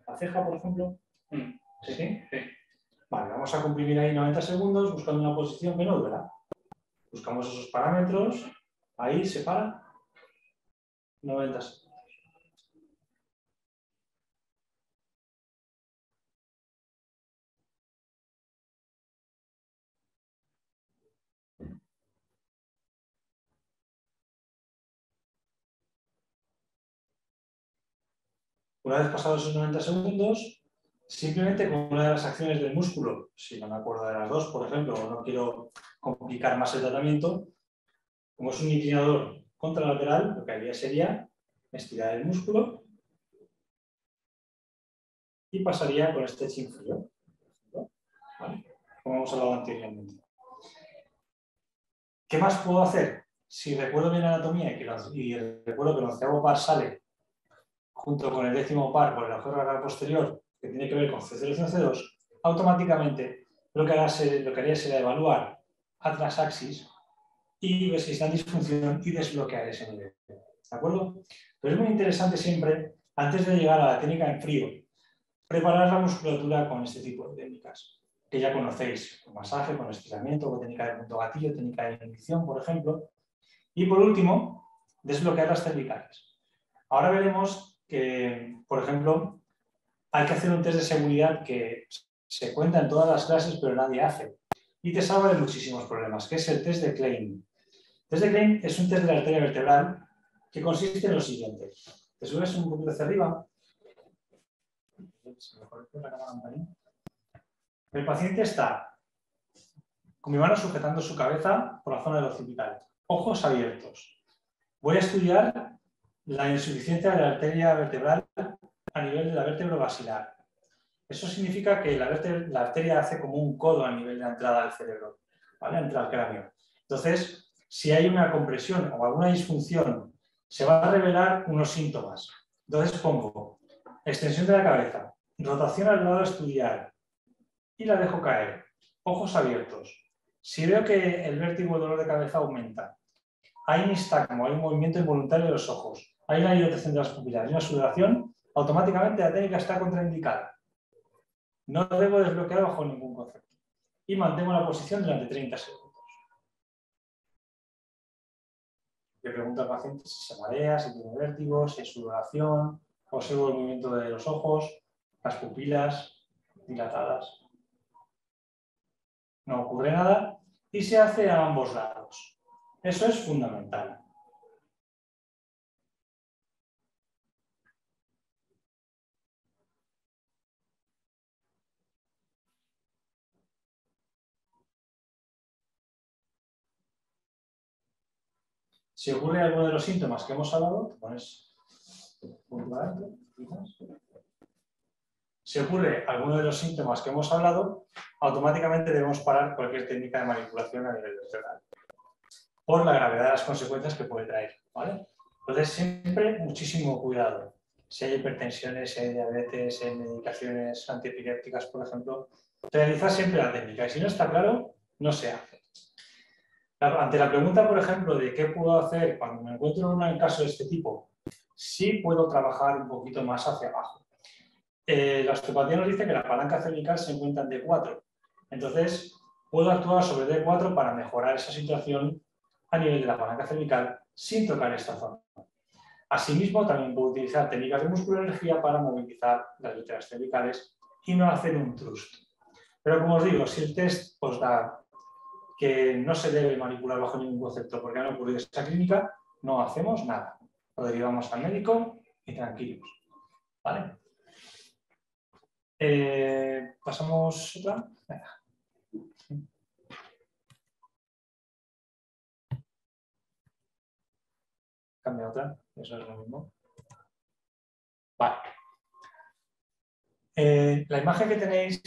la ceja, por ejemplo. ¿Sí? ¿Sí? Vale, vamos a comprimir ahí 90 segundos buscando una posición que no duela. Buscamos esos parámetros. Ahí se para. 90 segundos. Una vez pasados esos 90 segundos, simplemente con una de las acciones del músculo, si no me acuerdo de las dos, por ejemplo, o no quiero complicar más el tratamiento, como es un inclinador contralateral, lo que haría sería estirar el músculo y pasaría con este chinfrío, ¿vale? Como hemos hablado anteriormente. ¿Qué más puedo hacer? Si recuerdo bien la anatomía y recuerdo que el onceavo par sale junto con el 10º par por el agujero alar posterior, que tiene que ver con C0 y C2, automáticamente lo que haría sería evaluar Atlas Axis y ver si está en disfunción y desbloquear ese nivel. ¿De acuerdo? Pero es muy interesante siempre, antes de llegar a la técnica en frío, preparar la musculatura con este tipo de técnicas, que ya conocéis, con masaje, con estiramiento, con técnica de punto gatillo, técnica de inhibición, por ejemplo. Y por último, desbloquear las cervicales. Ahora veremos que, por ejemplo, hay que hacer un test de seguridad que se cuenta en todas las clases, pero nadie hace. Y te salva de muchísimos problemas, que es el test de Klein. El test de Klein es un test de la arteria vertebral que consiste en lo siguiente. Te subes un poquito hacia arriba. El paciente está con mi mano sujetando su cabeza por la zona del occipital. Ojos abiertos. Voy a estudiar la insuficiencia de la arteria vertebral a nivel de la vértebra basilar. Eso significa que la arteria hace como un codo a nivel de la entrada al cerebro, ¿vale? Entra al cráneo. Entonces, si hay una compresión o alguna disfunción, se van a revelar unos síntomas. Entonces pongo extensión de la cabeza, rotación al lado a estudiar y la dejo caer. Ojos abiertos. Si veo que el vértigo o el dolor de cabeza aumenta, hay nistagmo, hay un movimiento involuntario de los ojos, hay una dilatación de las pupilas, hay una sudoración, automáticamente la técnica está contraindicada. No debo desbloquear bajo ningún concepto. Y mantengo la posición durante 30 segundos. Le pregunto al paciente si se marea, si tiene vértigo, si hay sudoración, observo el movimiento de los ojos, las pupilas dilatadas. No ocurre nada y se hace a ambos lados. Eso es fundamental. Si ocurre alguno de los síntomas que hemos hablado, te pones Si ocurre alguno de los síntomas que hemos hablado, automáticamente debemos parar cualquier técnica de manipulación a nivel vertebral, por la gravedad de las consecuencias que puede traer, ¿vale? Entonces, siempre muchísimo cuidado. Si hay hipertensiones, si hay diabetes, si hay medicaciones antiepilépticas, por ejemplo, realizar siempre la técnica. Y si no está claro, no se hace. Ante la pregunta, por ejemplo, de qué puedo hacer cuando me encuentro en un caso de este tipo, sí puedo trabajar un poquito más hacia abajo. La osteopatía nos dice que la palanca cervical se encuentra en D4. Entonces, puedo actuar sobre D4 para mejorar esa situación a nivel de la palanca cervical sin tocar esta zona. Asimismo, también puedo utilizar técnicas de musculoenergía para movilizar las vértebras cervicales y no hacer un thrust. Pero como os digo, si el test os da que no se debe manipular bajo ningún concepto porque han ocurrido esa clínica, no hacemos nada. Lo derivamos al médico y tranquilos. ¿Vale? Pasamos otra. Venga. Cambia otra, eso es lo mismo. Vale. La imagen que tenéis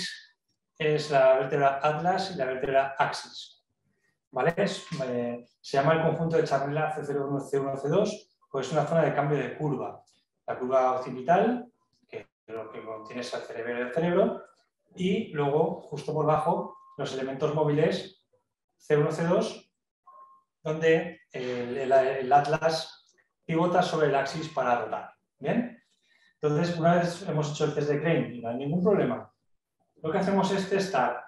es la vértebra atlas y la vértebra axis. ¿Vale? Se llama el conjunto de Charnella C01, C1, C2, pues es una zona de cambio de curva. La curva occipital, que es lo que contiene es el cerebro del cerebro, y luego, justo por debajo, los elementos móviles C1, C2, donde el atlas pivota sobre el axis para rotar. ¿Bien? Entonces, una vez hemos hecho el test de Crane y no hay ningún problema, lo que hacemos es testar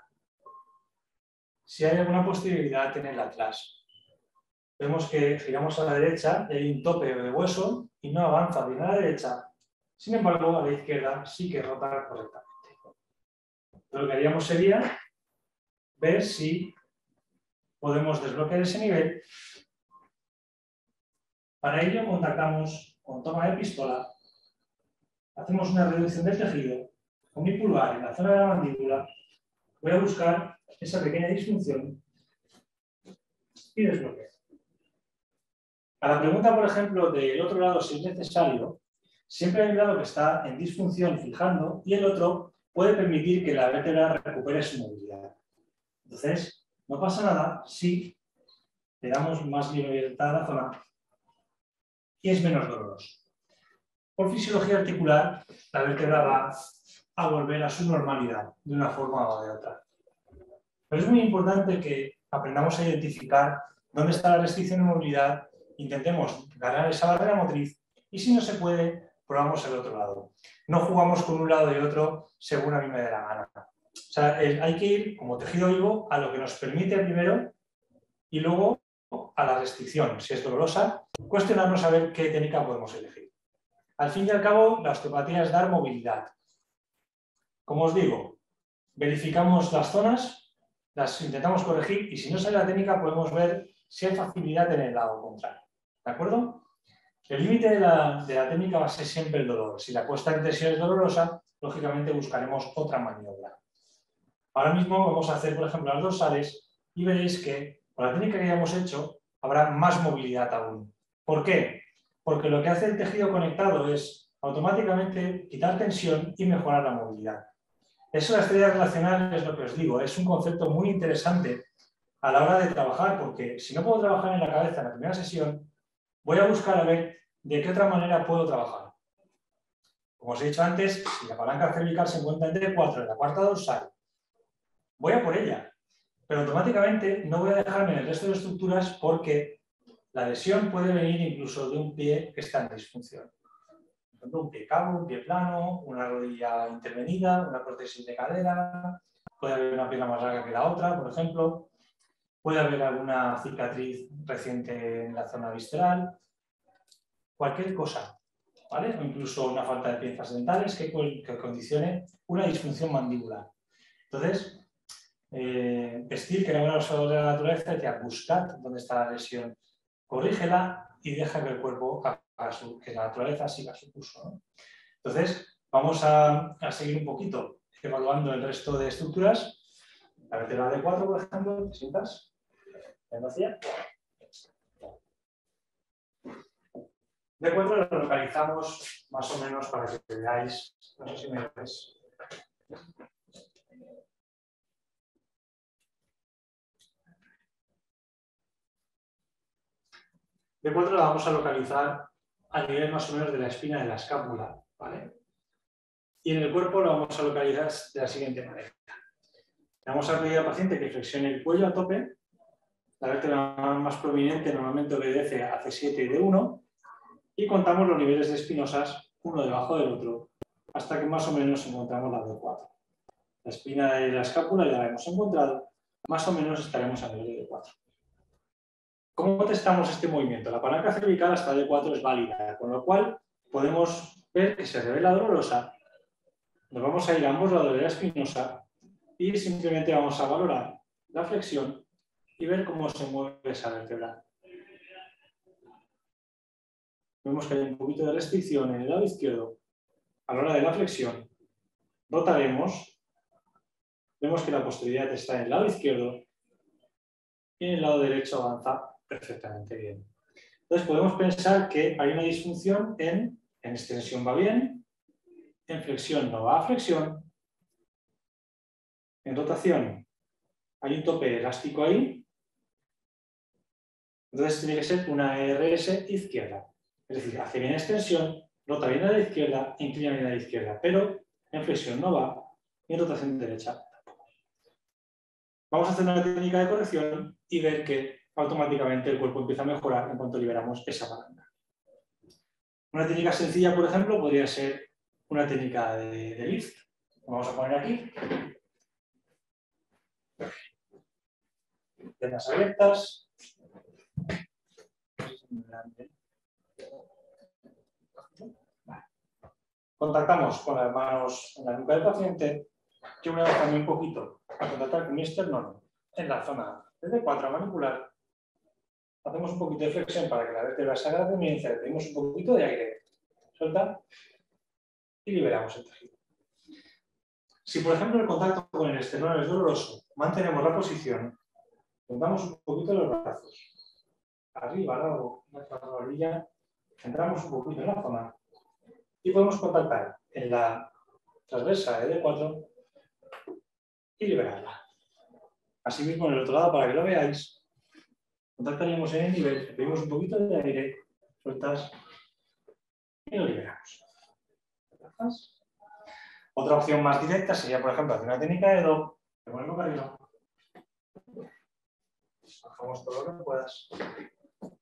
si hay alguna posibilidad en el atlas. Vemos que giramos a la derecha y hay un tope de hueso y no avanza bien a la derecha. Sin embargo, a la izquierda sí que rota correctamente. Lo que haríamos sería ver si podemos desbloquear ese nivel. Para ello contactamos con toma de pistola, hacemos una reducción del tejido, con mi pulgar en la zona de la mandíbula, voy a buscar esa pequeña disfunción y desbloqueo. A la pregunta, por ejemplo, del otro lado si es necesario, siempre hay un lado que está en disfunción fijando y el otro puede permitir que la vértebra recupere su movilidad. Entonces, no pasa nada si le damos más libertad a la zona y es menos doloroso. Por fisiología articular, la vértebra va a volver a su normalidad de una forma o de otra. Pero es muy importante que aprendamos a identificar dónde está la restricción de movilidad, intentemos ganar esa barrera motriz y si no se puede, probamos el otro lado. No jugamos con un lado y otro según a mí me dé la gana. O sea, hay que ir como tejido vivo a lo que nos permite primero y luego a la restricción. Si es dolorosa, cuestionarnos a ver qué técnica podemos elegir. Al fin y al cabo, la osteopatía es dar movilidad. Como os digo, verificamos las zonas, las intentamos corregir y si no sale la técnica podemos ver si hay facilidad en el lado contrario. ¿De acuerdo? El límite de la técnica va a ser siempre el dolor. Si la puesta en tensión es dolorosa, lógicamente buscaremos otra maniobra. Ahora mismo vamos a hacer, por ejemplo, las dorsales y veréis que con la técnica que ya hemos hecho habrá más movilidad aún. ¿Por qué? Porque lo que hace el tejido conectado es automáticamente quitar tensión y mejorar la movilidad. Eso, la estrella relacional, es lo que os digo, es un concepto muy interesante a la hora de trabajar, porque si no puedo trabajar en la cabeza en la primera sesión, voy a buscar a ver de qué otra manera puedo trabajar. Como os he dicho antes, si la palanca cervical se encuentra en D4 en la cuarta dorsal, voy a por ella, pero automáticamente no voy a dejarme en el resto de estructuras porque la lesión puede venir incluso de un pie que está en disfunción. ejemplo, un pie cabo, un pie plano, una rodilla intervenida, una prótesis de cadera, puede haber una pierna más larga que la otra, por ejemplo, puede haber alguna cicatriz reciente en la zona visceral, cualquier cosa, ¿vale? O incluso una falta de piezas dentales que condicione una disfunción mandibular. Entonces, vestir, que era un observador de la naturaleza, te ha buscado dónde está la lesión, corrígela y deja que el cuerpo, que la naturaleza siga su curso, ¿no? Entonces, vamos a seguir un poquito evaluando el resto de estructuras. La vértebra D4, por ejemplo, ¿te sientas? D4 lo localizamos más o menos para que veáis, no sé si me veis. D4 la vamos a localizar a nivel más o menos de la espina de la escápula, ¿vale? Y en el cuerpo lo vamos a localizar de la siguiente manera. Le vamos a pedir al paciente que flexione el cuello a tope. La vértebra más prominente normalmente obedece a C7 y D1 y contamos los niveles de espinosas uno debajo del otro hasta que más o menos encontramos la D4. La espina de la escápula ya la hemos encontrado, más o menos estaremos a nivel de D4. ¿Cómo testamos este movimiento? La palanca cervical hasta D4 es válida, con lo cual podemos ver que se revela dolorosa. Nos vamos a ir a ambos lados de la espinosa y simplemente vamos a valorar la flexión y ver cómo se mueve esa vértebra. Vemos que hay un poquito de restricción en el lado izquierdo. A la hora de la flexión, rotaremos. Vemos que la posterioridad está en el lado izquierdo y en el lado derecho avanza perfectamente bien. Entonces podemos pensar que hay una disfunción en extensión va bien, en flexión no va a flexión, en rotación hay un tope elástico ahí, entonces tiene que ser una ERS izquierda. Es decir, hace bien extensión, rota bien a la izquierda, inclina bien a la izquierda, pero en flexión no va y en rotación derecha tampoco. Vamos a hacer una técnica de corrección y ver que automáticamente el cuerpo empieza a mejorar en cuanto liberamos esa palanca. Una técnica sencilla, por ejemplo, podría ser una técnica de lift. Lo vamos a poner aquí. Piernas abiertas. Contactamos con las manos en la nuca del paciente. Yo voy a bajarme un poquito a contactar con mi esternón en la zona de D4 manipular. Hacemos un poquito de flexión para que la vértebra se haga bien, tenemos un poquito de aire. Suelta y liberamos el tejido. Si, por ejemplo, el contacto con el esternón es doloroso, mantenemos la posición, juntamos un poquito los brazos, arriba, abajo, nuestra rodilla, centramos un poquito en la zona y podemos contactar en la transversa de D4 y liberarla. Asimismo, en el otro lado, para que lo veáis, contactaríamos en el nivel, le pedimos un poquito de aire, sueltas y lo liberamos. Otra opción más directa sería, por ejemplo, hacer una técnica de do, le ponemos para arriba. Bajamos todo lo que puedas. Un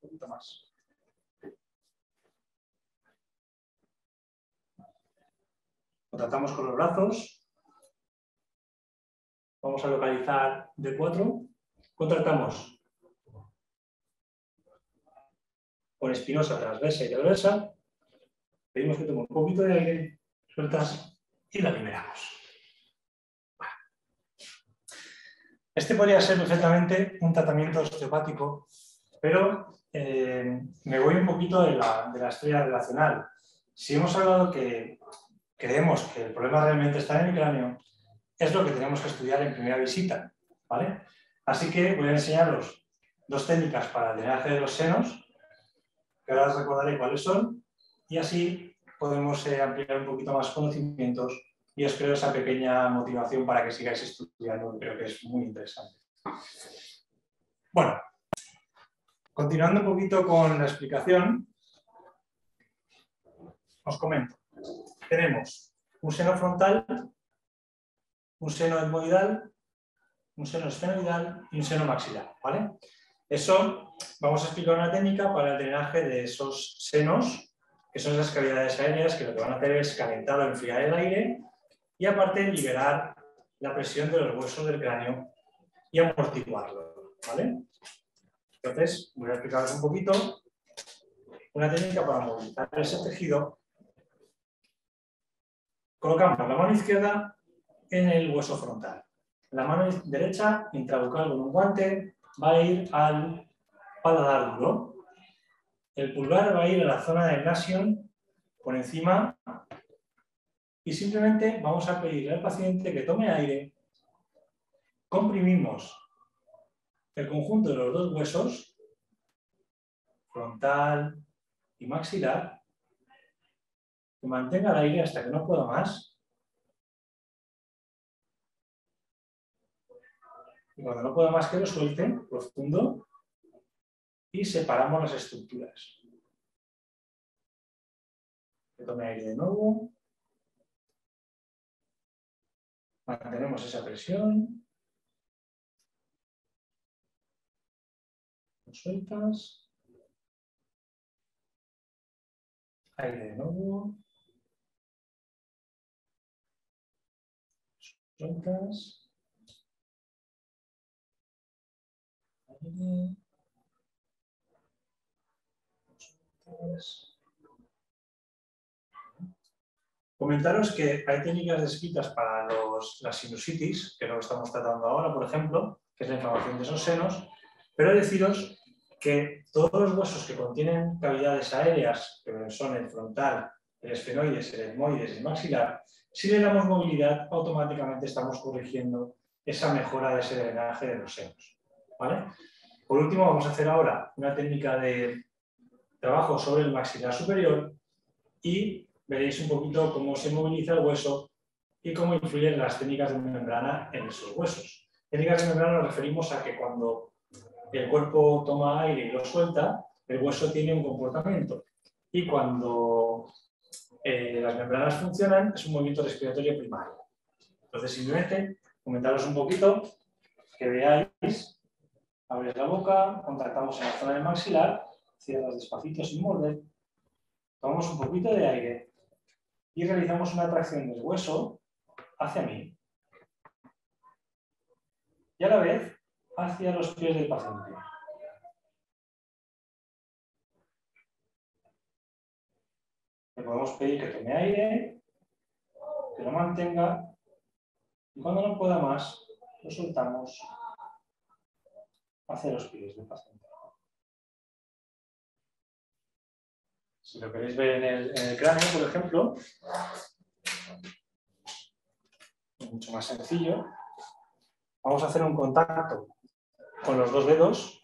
poquito más. Contactamos con los brazos. Vamos a localizar D4. Contactamos con espinosa transversa y transversa. Pedimos que tome un poquito de aire, sueltas y la liberamos. Este podría ser perfectamente un tratamiento osteopático, pero me voy un poquito de la historia relacional. Si hemos hablado que creemos que el problema realmente está en el cráneo, es lo que tenemos que estudiar en primera visita, ¿vale? Así que voy a enseñaros dos técnicas para el drenaje de los senos, que ahora os recordaré cuáles son, y así podemos ampliar un poquito más conocimientos y os creo esa pequeña motivación para que sigáis estudiando, creo que es muy interesante. Bueno, continuando un poquito con la explicación, os comento. Tenemos un seno frontal, un seno etmoidal, un seno esfenoidal y un seno maxilar, ¿vale? Eso, vamos a explicar una técnica para el drenaje de esos senos que son esas cavidades aéreas que lo que van a hacer es calentar o enfriar el aire y aparte liberar la presión de los huesos del cráneo y amortiguarlo, ¿vale? Entonces, voy a explicaros un poquito una técnica para movilizar ese tejido. Colocamos la mano izquierda en el hueso frontal. La mano derecha, intrabucal con un guante, va a ir al paladar duro. El pulgar va a ir a la zona de nasion por encima y simplemente vamos a pedirle al paciente que tome aire. Comprimimos el conjunto de los dos huesos, frontal y maxilar, que mantenga el aire hasta que no pueda más. Y cuando no pueda más que lo suelte, profundo, y separamos las estructuras. Que tome aire de nuevo. Mantenemos esa presión. Lo sueltas. Aire de nuevo. Sueltas. Aire. Sueltas. Comentaros que hay técnicas descritas para las sinusitis, que es lo que estamos tratando ahora, por ejemplo, que es la inflamación de esos senos, pero deciros que todos los huesos que contienen cavidades aéreas, que son el frontal, el esfenoides, el etmoides y el maxilar, si le damos movilidad, automáticamente estamos corrigiendo esa mejora de ese drenaje de los senos, ¿vale? Por último, vamos a hacer ahora una técnica de trabajo sobre el maxilar superior y veréis un poquito cómo se moviliza el hueso y cómo influyen las técnicas de membrana en esos huesos. Técnicas de membrana nos referimos a que cuando el cuerpo toma aire y lo suelta, el hueso tiene un comportamiento. Y cuando las membranas funcionan, es un movimiento respiratorio primario. Entonces, simplemente, comentaros un poquito, que veáis, abres la boca, contactamos en la zona del maxilar, cierras despacito sin morder, tomamos un poquito de aire y realizamos una tracción del hueso hacia mí y a la vez hacia los pies del paciente. Le podemos pedir que tome aire, que lo mantenga y cuando no pueda más, lo soltamos hacia los pies del paciente. Si lo queréis ver en el cráneo, por ejemplo, es mucho más sencillo. Vamos a hacer un contacto con los dos dedos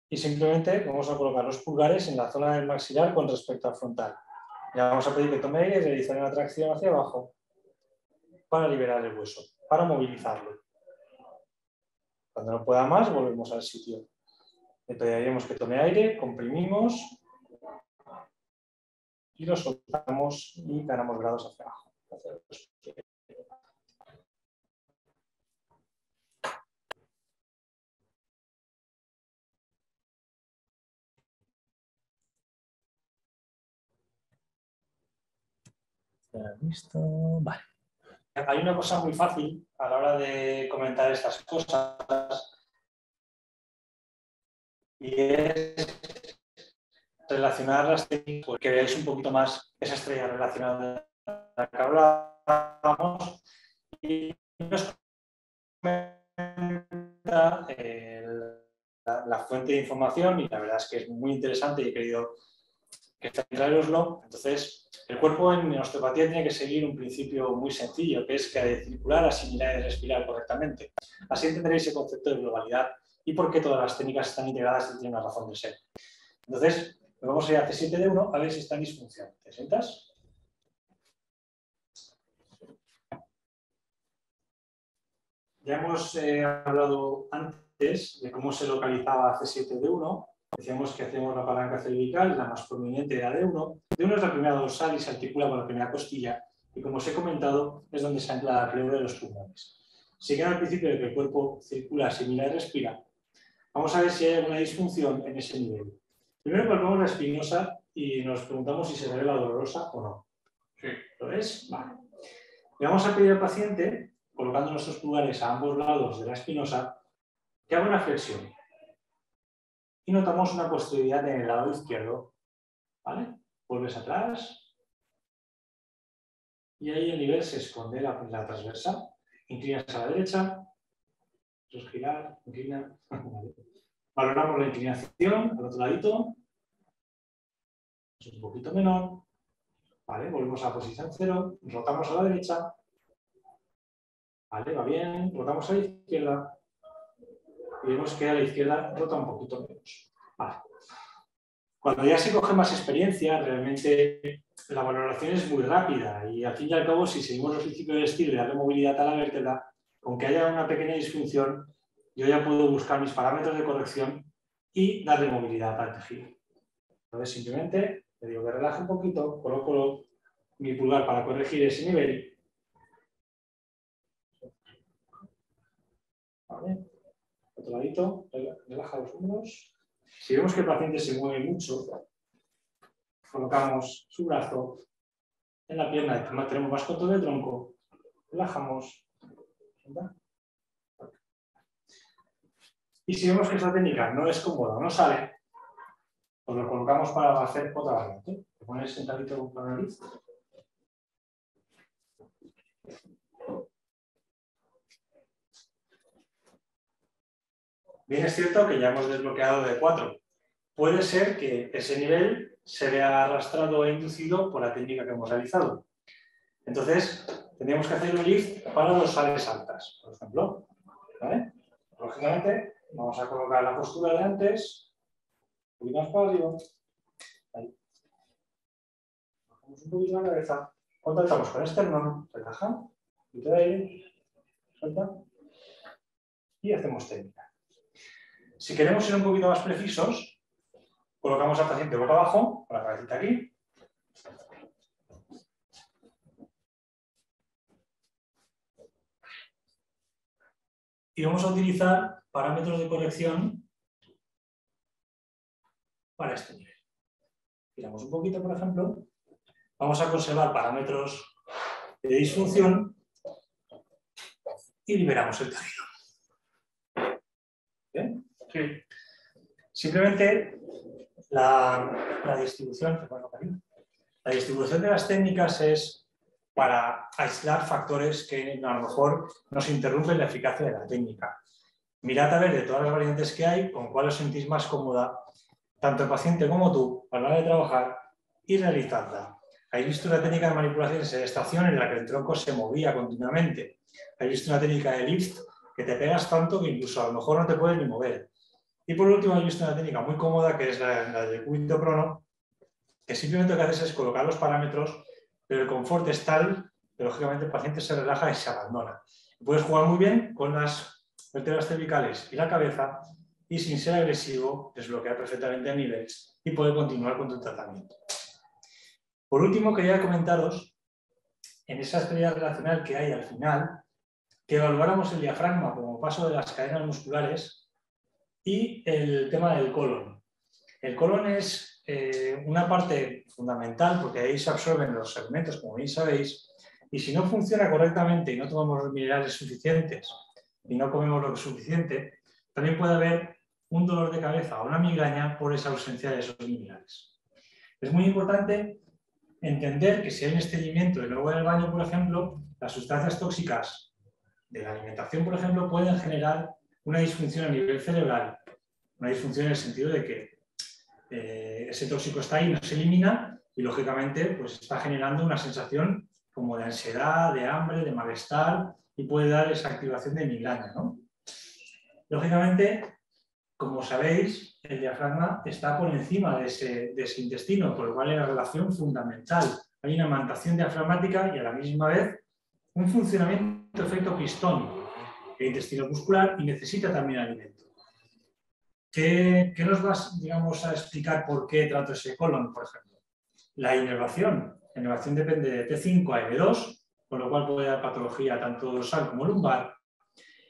y simplemente vamos a colocar los pulgares en la zona del maxilar con respecto al frontal. Ya vamos a pedir que tome aire y realizar una tracción hacia abajo para liberar el hueso, para movilizarlo. Cuando no pueda más, volvemos al sitio. Le pediríamos que tome aire, comprimimos y lo soltamos y ganamos grados hacia abajo. ¿Listo? Vale. Hay una cosa muy fácil a la hora de comentar estas cosas y es relacionar las técnicas, porque veáis un poquito más esa estrella relacionada a la que hablábamos y nos comenta la fuente de información y la verdad es que es muy interesante y he querido traeroslo. Entonces, el cuerpo en osteopatía tiene que seguir un principio muy sencillo, que es que ha de circular, asimilar y respirar correctamente. Así entenderéis el concepto de globalidad y por qué todas las técnicas están integradas y tienen una razón de ser. Entonces, nos vamos a ir a C7D1 a ver si está en disfunción. ¿Te sientas? Ya hemos hablado antes de cómo se localizaba C7D1. Decíamos que hacemos la palanca cervical, la más prominente era D1. D1 es la primera dorsal y se articula con la primera costilla. Y como os he comentado, es donde se ancla la pleura de los pulmones. Siguiendo al principio de que el cuerpo circula, asimila y respira, vamos a ver si hay alguna disfunción en ese nivel. Primero palpamos la espinosa y nos preguntamos si se revela dolorosa o no. Sí. ¿Lo ves? Vale. Le vamos a pedir al paciente, colocando nuestros pulgares a ambos lados de la espinosa, que haga una flexión. Y notamos una posterioridad en el lado izquierdo. ¿Vale? Vuelves atrás. Y ahí el nivel se esconde la transversal. Inclinas a la derecha. Girar, inclina. Vale. Valoramos la inclinación al otro ladito. Es un poquito menor. Vale, volvemos a la posición 0. Rotamos a la derecha. Vale, va bien. Rotamos a la izquierda. Y vemos que a la izquierda rota un poquito menos. Vale. Cuando ya se coge más experiencia, realmente la valoración es muy rápida y al fin y al cabo, si seguimos los principios del estilo y darle movilidad a la vértebra, aunque haya una pequeña disfunción, yo ya puedo buscar mis parámetros de corrección y darle movilidad al tejido. Entonces, simplemente le digo que relaje un poquito, coloco mi pulgar para corregir ese nivel. Vale. Otro ladito, relaja los hombros. Si vemos que el paciente se mueve mucho, colocamos su brazo en la pierna, tenemos más control del tronco, relajamos. Y si vemos que esta técnica no es cómoda, no sale, pues lo colocamos para hacer otra variante. Te pones sentadito con la nariz. Bien, es cierto que ya hemos desbloqueado de 4. Puede ser que ese nivel se vea arrastrado e inducido por la técnica que hemos realizado. Entonces, tendríamos que hacer un lift para dorsales altas, por ejemplo. ¿Vale? Lógicamente, vamos a colocar la postura de antes, un poquito más para arriba. Ahí. Bajamos un poquito la cabeza, contactamos con el esternón, relaja, quita de aire, suelta y hacemos técnica. Si queremos ser un poquito más precisos, colocamos al paciente boca abajo, con la cabecita aquí. Y vamos a utilizar parámetros de corrección para este nivel. Giramos un poquito, por ejemplo. Vamos a conservar parámetros de disfunción y liberamos el tejido. ¿Bien? Sí. Simplemente la distribución de las técnicas es para aislar factores que a lo mejor nos interrumpen la eficacia de la técnica. Mirad a ver de todas las variantes que hay, con cuál os sentís más cómoda, tanto el paciente como tú, a la hora de trabajar y realizarla. ¿Habéis visto una técnica de manipulación de sedestación en la que el tronco se movía continuamente? ¿Habéis visto una técnica de lift que te pegas tanto que incluso a lo mejor no te puedes ni mover? Y por último, he visto una técnica muy cómoda que es la del cúbito prono, que simplemente lo que haces es colocar los parámetros, pero el confort es tal que lógicamente el paciente se relaja y se abandona. Puedes jugar muy bien con las vértebras cervicales y la cabeza y sin ser agresivo, desbloquear perfectamente el nivel y poder continuar con tu tratamiento. Por último, quería comentaros, en esa estrella relacional que hay al final, que evaluáramos el diafragma como paso de las cadenas musculares y el tema del colon. El colon es una parte fundamental porque ahí se absorben los alimentos, como bien sabéis, y si no funciona correctamente y no tomamos los minerales suficientes y no comemos lo suficiente, también puede haber un dolor de cabeza o una migraña por esa ausencia de esos minerales. Es muy importante entender que si hay un estreñimiento y luego en el baño, por ejemplo, las sustancias tóxicas de la alimentación, por ejemplo, pueden generar una disfunción a nivel cerebral, una disfunción en el sentido de que ese tóxico está ahí, no se elimina y lógicamente pues, está generando una sensación como de ansiedad, de hambre, de malestar y puede dar esa activación de migraña, ¿no? Lógicamente, como sabéis, el diafragma está por encima de ese intestino, por lo cual hay una relación fundamental. Hay una imantación diafragmática y a la misma vez un funcionamiento efecto pistón. El intestino muscular y necesita también alimento. ¿Qué nos vas, digamos, a explicar por qué trato ese colon, por ejemplo? La inervación. La inervación depende de T5 a M2, con lo cual puede dar patología tanto dorsal como lumbar.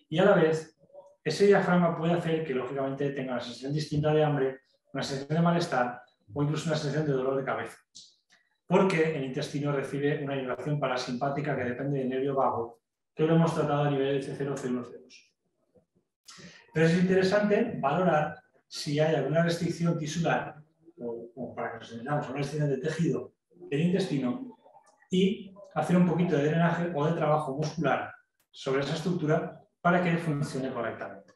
Y a la vez, ese diafragma puede hacer que, lógicamente, tenga una sensación distinta de hambre, una sensación de malestar o incluso una sensación de dolor de cabeza, porque el intestino recibe una inervación parasimpática que depende del nervio vago, que lo hemos tratado a nivel C0, C1, C2. Pero es interesante valorar si hay alguna restricción tisular, o para que nos entendamos, una restricción de tejido del intestino, y hacer un poquito de drenaje o de trabajo muscular sobre esa estructura para que funcione correctamente.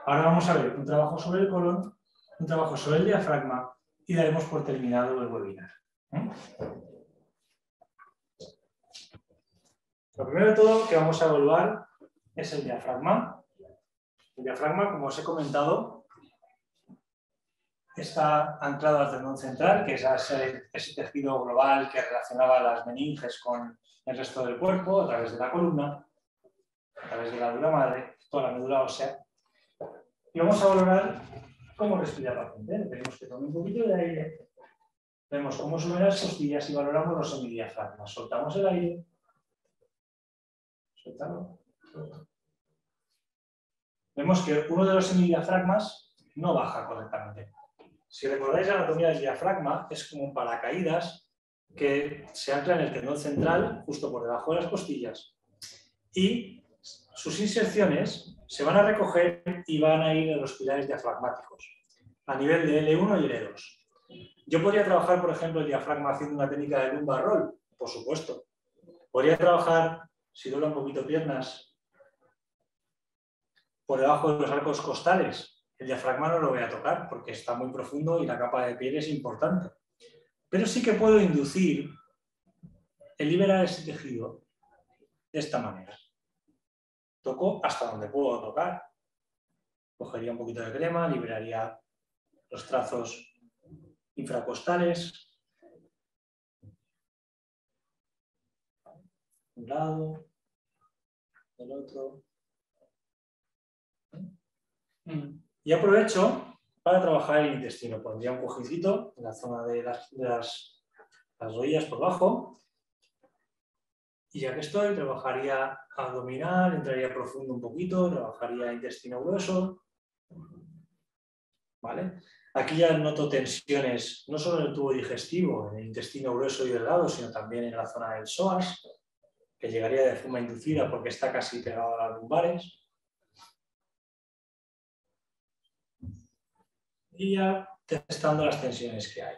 Ahora vamos a ver un trabajo sobre el colon, un trabajo sobre el diafragma y daremos por terminado el webinar. Lo primero de todo que vamos a evaluar es el diafragma. El diafragma, como os he comentado, está anclado al tendón central, que es ese tejido global que relacionaba las meninges con el resto del cuerpo, a través de la columna, a través de la dura madre, toda la médula ósea. Y vamos a valorar cómo respira el paciente. Le pedimos que tome un poquito de aire. Vemos cómo suben las costillas y valoramos los semidiafragmas. Soltamos el aire. Suéltalo. Vemos que uno de los semidiafragmas no baja correctamente. Si recordáis la anatomía del diafragma, es como un paracaídas que se ancla en el tendón central, justo por debajo de las costillas. Y sus inserciones se van a recoger y van a ir a los pilares diafragmáticos, a nivel de L1 y L2. Yo podría trabajar, por ejemplo, el diafragma haciendo una técnica de lumbar roll, por supuesto. Podría trabajar, si dobla un poquito piernas, por debajo de los arcos costales. El diafragma no lo voy a tocar porque está muy profundo y la capa de piel es importante. Pero sí que puedo inducir el liberar ese tejido de esta manera. Toco hasta donde puedo tocar. Cogería un poquito de crema, liberaría los trazos infracostales. Un lado, el otro. Y aprovecho para trabajar el intestino. Pondría un cojincito en la zona de las rodillas por abajo. Y ya que estoy, trabajaría abdominal, entraría profundo un poquito, trabajaría intestino grueso. ¿Vale? Aquí ya noto tensiones, no solo en el tubo digestivo, en el intestino grueso y delgado, sino también en la zona del psoas, que llegaría de forma inducida porque está casi pegado a las lumbares. Y ya testando las tensiones que hay.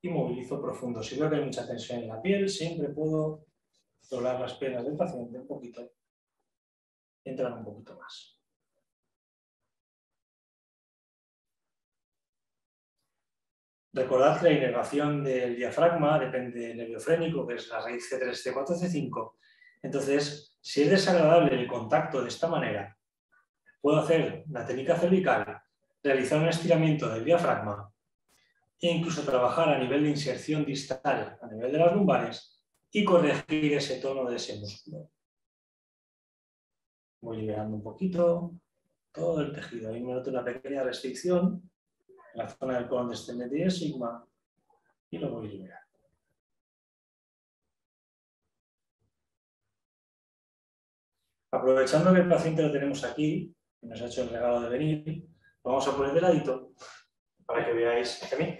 Y movilizo profundo. Si veo que hay mucha tensión en la piel, siempre puedo doblar las piernas del paciente un poquito y entrar un poquito más. Recordad que la inervación del diafragma depende del nervio frénico, que es la raíz C3, C4, C5. Entonces, si es desagradable el contacto de esta manera, puedo hacer la técnica cervical, realizar un estiramiento del diafragma e incluso trabajar a nivel de inserción distal, a nivel de las lumbares, y corregir ese tono de ese músculo. Voy liberando un poquito todo el tejido. Ahí me noto una pequeña restricción en la zona del colon descendente y el sigma, y lo voy liberando. Aprovechando que el paciente lo tenemos aquí, que nos ha hecho el regalo de venir, lo vamos a poner de ladito para que veáis hacia mí,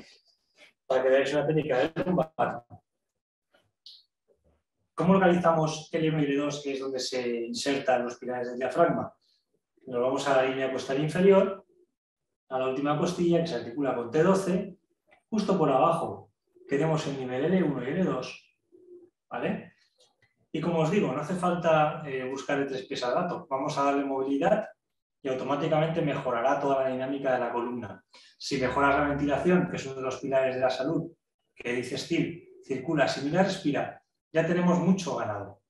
para que veáis una técnica de lumbar. ¿Cómo localizamos L1 y L2, que es donde se insertan los pilares del diafragma? Nos vamos a la línea costal inferior, a la última costilla que se articula con T12, justo por abajo tenemos el nivel L1 y L2, ¿vale? Y como os digo, no hace falta buscar el 3 pies al gato, vamos a darle movilidad y automáticamente mejorará toda la dinámica de la columna. Si mejoras la ventilación, que es uno de los pilares de la salud, que dice Steel, circula, asimila, respira, ya tenemos mucho ganado.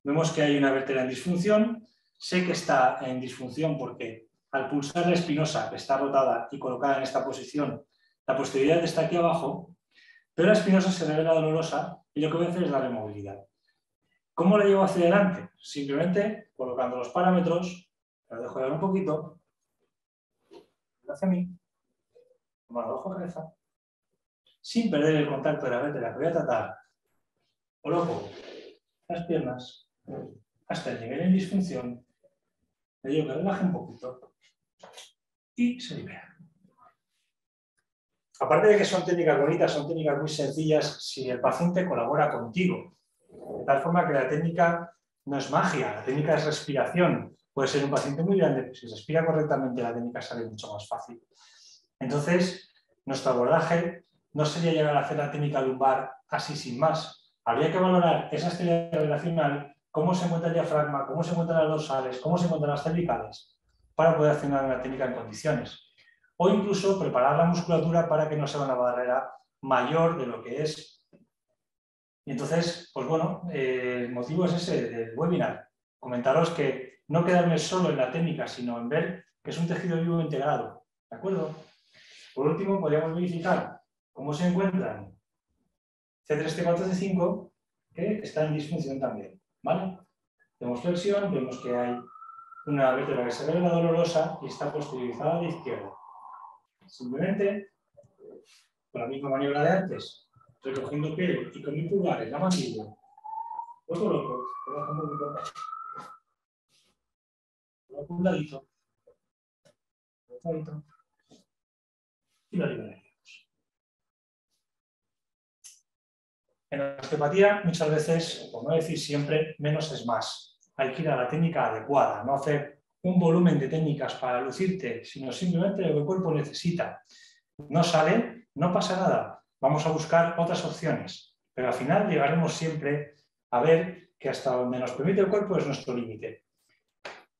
Vemos que hay una vértebra en disfunción, sé que está en disfunción porque al pulsar la espinosa, que está rotada y colocada en esta posición, la posterioridad está aquí abajo, pero la espinosa se revela dolorosa y lo que voy a hacer es darle movilidad. ¿Cómo la llevo hacia adelante? Simplemente colocando los parámetros, lo dejo llevar un poquito, hacia mí, mano abajo cabeza, sin perder el contacto de la vértebra que voy a tratar, coloco las piernas hasta el nivel en disfunción, le digo que relaje un poquito y se libera. aparte de que son técnicas bonitas, son técnicas muy sencillas si el paciente colabora contigo. De tal forma que la técnica no es magia, la técnica es respiración. Puede ser un paciente muy grande, pero si respira correctamente la técnica sale mucho más fácil. Entonces, nuestro abordaje no sería llegar a hacer la técnica lumbar así sin más. Habría que valorar esa estabilidad relacional, cómo se encuentra el diafragma, cómo se encuentran las dorsales, cómo se encuentran las cervicales, para poder hacer una técnica en condiciones. O incluso preparar la musculatura para que no sea una barrera mayor de lo que es. Y entonces, pues bueno, el motivo es ese del webinar. Comentaros que no quedarme solo en la técnica, sino en ver que es un tejido vivo integrado. ¿De acuerdo? Por último, podríamos verificar cómo se encuentran C3, T4, C5, que están en disfunción también. ¿Vale? Vemos flexión, vemos que hay una vértebra que se revela dolorosa y está posteriorizada a la izquierda. Simplemente, con la misma maniobra de antes, recogiendo pelo y con mi pulgar en la mandíbula, lo coloco, lo bajo un poquito, lo bajo un ladito, y lo liberaríamos. En la osteopatía, muchas veces, por no decir siempre, menos es más. Hay que ir a la técnica adecuada, no hacer un volumen de técnicas para lucirte, sino simplemente lo que el cuerpo necesita. No sale, no pasa nada. Vamos a buscar otras opciones, pero al final llegaremos siempre a ver que hasta donde nos permite el cuerpo es nuestro límite.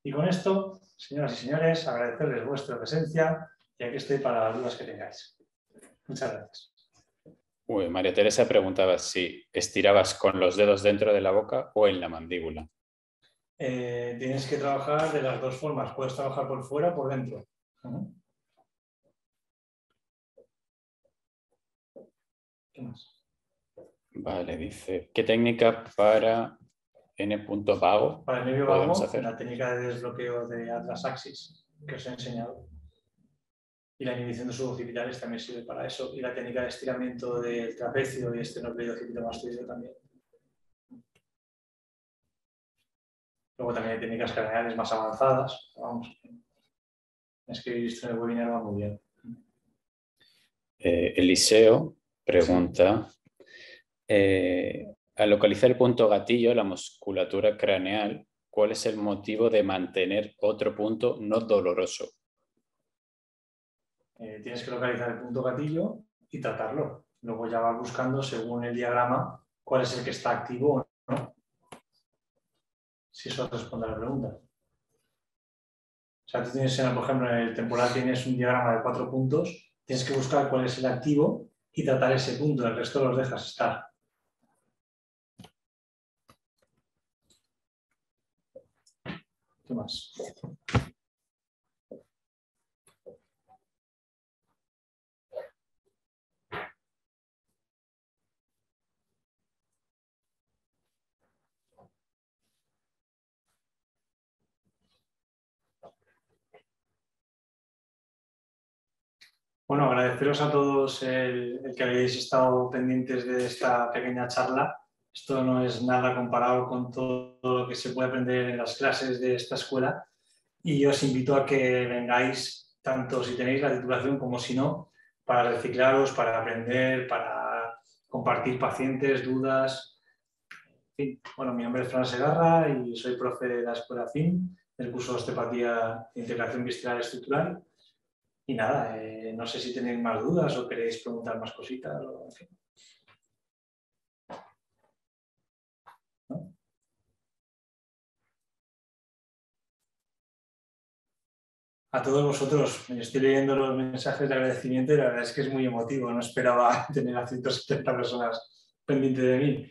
Y con esto, señoras y señores, agradecerles vuestra presencia y aquí estoy para las dudas que tengáis. Muchas gracias. Uy, María Teresa preguntaba si estirabas con los dedos dentro de la boca o en la mandíbula. Tienes que trabajar de las dos formas. Puedes trabajar por fuera o por dentro. ¿Qué más? Vale, dice, ¿qué técnica para N punto vago Para el nervio podemos vago, hacer? la técnica de desbloqueo de Atlas Axis que os he enseñado. Y la inhibición de sus occipitales también sirve para eso. Y la técnica de estiramiento del trapecio y esternocleidomastoideo también. Luego también hay técnicas craneales más avanzadas. Vamos, escribir esto en el webinar va muy bien. Eliseo pregunta, al localizar el punto gatillo, la musculatura craneal, ¿cuál es el motivo de mantener otro punto no doloroso? Tienes que localizar el punto gatillo y tratarlo. Luego ya vas buscando, según el diagrama, cuál es el que está activo o no. Si eso responde a la pregunta. O sea, tú tienes, por ejemplo, en el temporal tienes un diagrama de 4 puntos, tienes que buscar cuál es el activo y tratar ese punto, el resto los dejas estar. ¿Qué más? Bueno, agradeceros a todos el que habéis estado pendientes de esta pequeña charla. Esto no es nada comparado con todo lo que se puede aprender en las clases de esta escuela y os invito a que vengáis, tanto si tenéis la titulación como si no, para reciclaros, para aprender, para compartir pacientes, dudas. En fin, bueno, mi nombre es Fran Segarra y soy profe de la Escuela FIM, del curso de Osteopatía e Integración Visceral Estructural. Y nada, no sé si tenéis más dudas o queréis preguntar más cositas. O, en fin. ¿No? A todos vosotros, estoy leyendo los mensajes de agradecimiento y la verdad es que es muy emotivo. No esperaba tener a 170 personas pendientes de mí.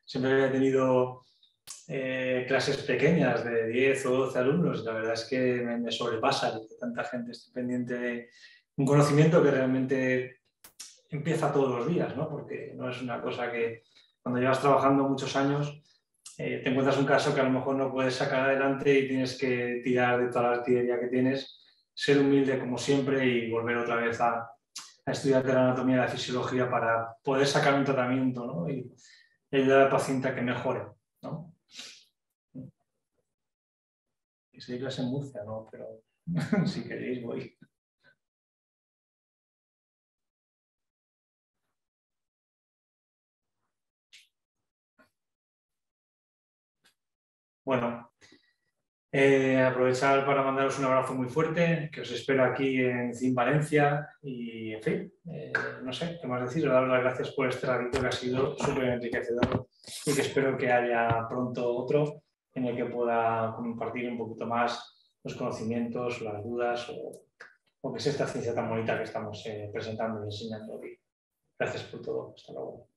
Siempre había tenido clases pequeñas de 10 o 12 alumnos. La verdad es que me sobrepasa que tanta gente esté pendiente de un conocimiento que realmente empieza todos los días, ¿no? Porque no es una cosa que cuando llevas trabajando muchos años te encuentras un caso que a lo mejor no puedes sacar adelante y tienes que tirar de toda la artillería que tienes, ser humilde como siempre y volver otra vez a estudiar la anatomía y la fisiología para poder sacar un tratamiento, ¿no? Y ayudar al paciente a que mejore, ¿no? Y si hay clase en Murcia, ¿no? Pero si queréis voy. Bueno, aprovechar para mandaros un abrazo muy fuerte, que os espero aquí en CIM Valencia y, en fin, no sé qué más decir, daros las gracias por este ratito que ha sido súper enriquecedor y que espero que haya pronto otro en el que pueda compartir un poquito más los conocimientos, las dudas o que es esta ciencia tan bonita que estamos presentando y enseñando aquí. Gracias por todo. Hasta luego.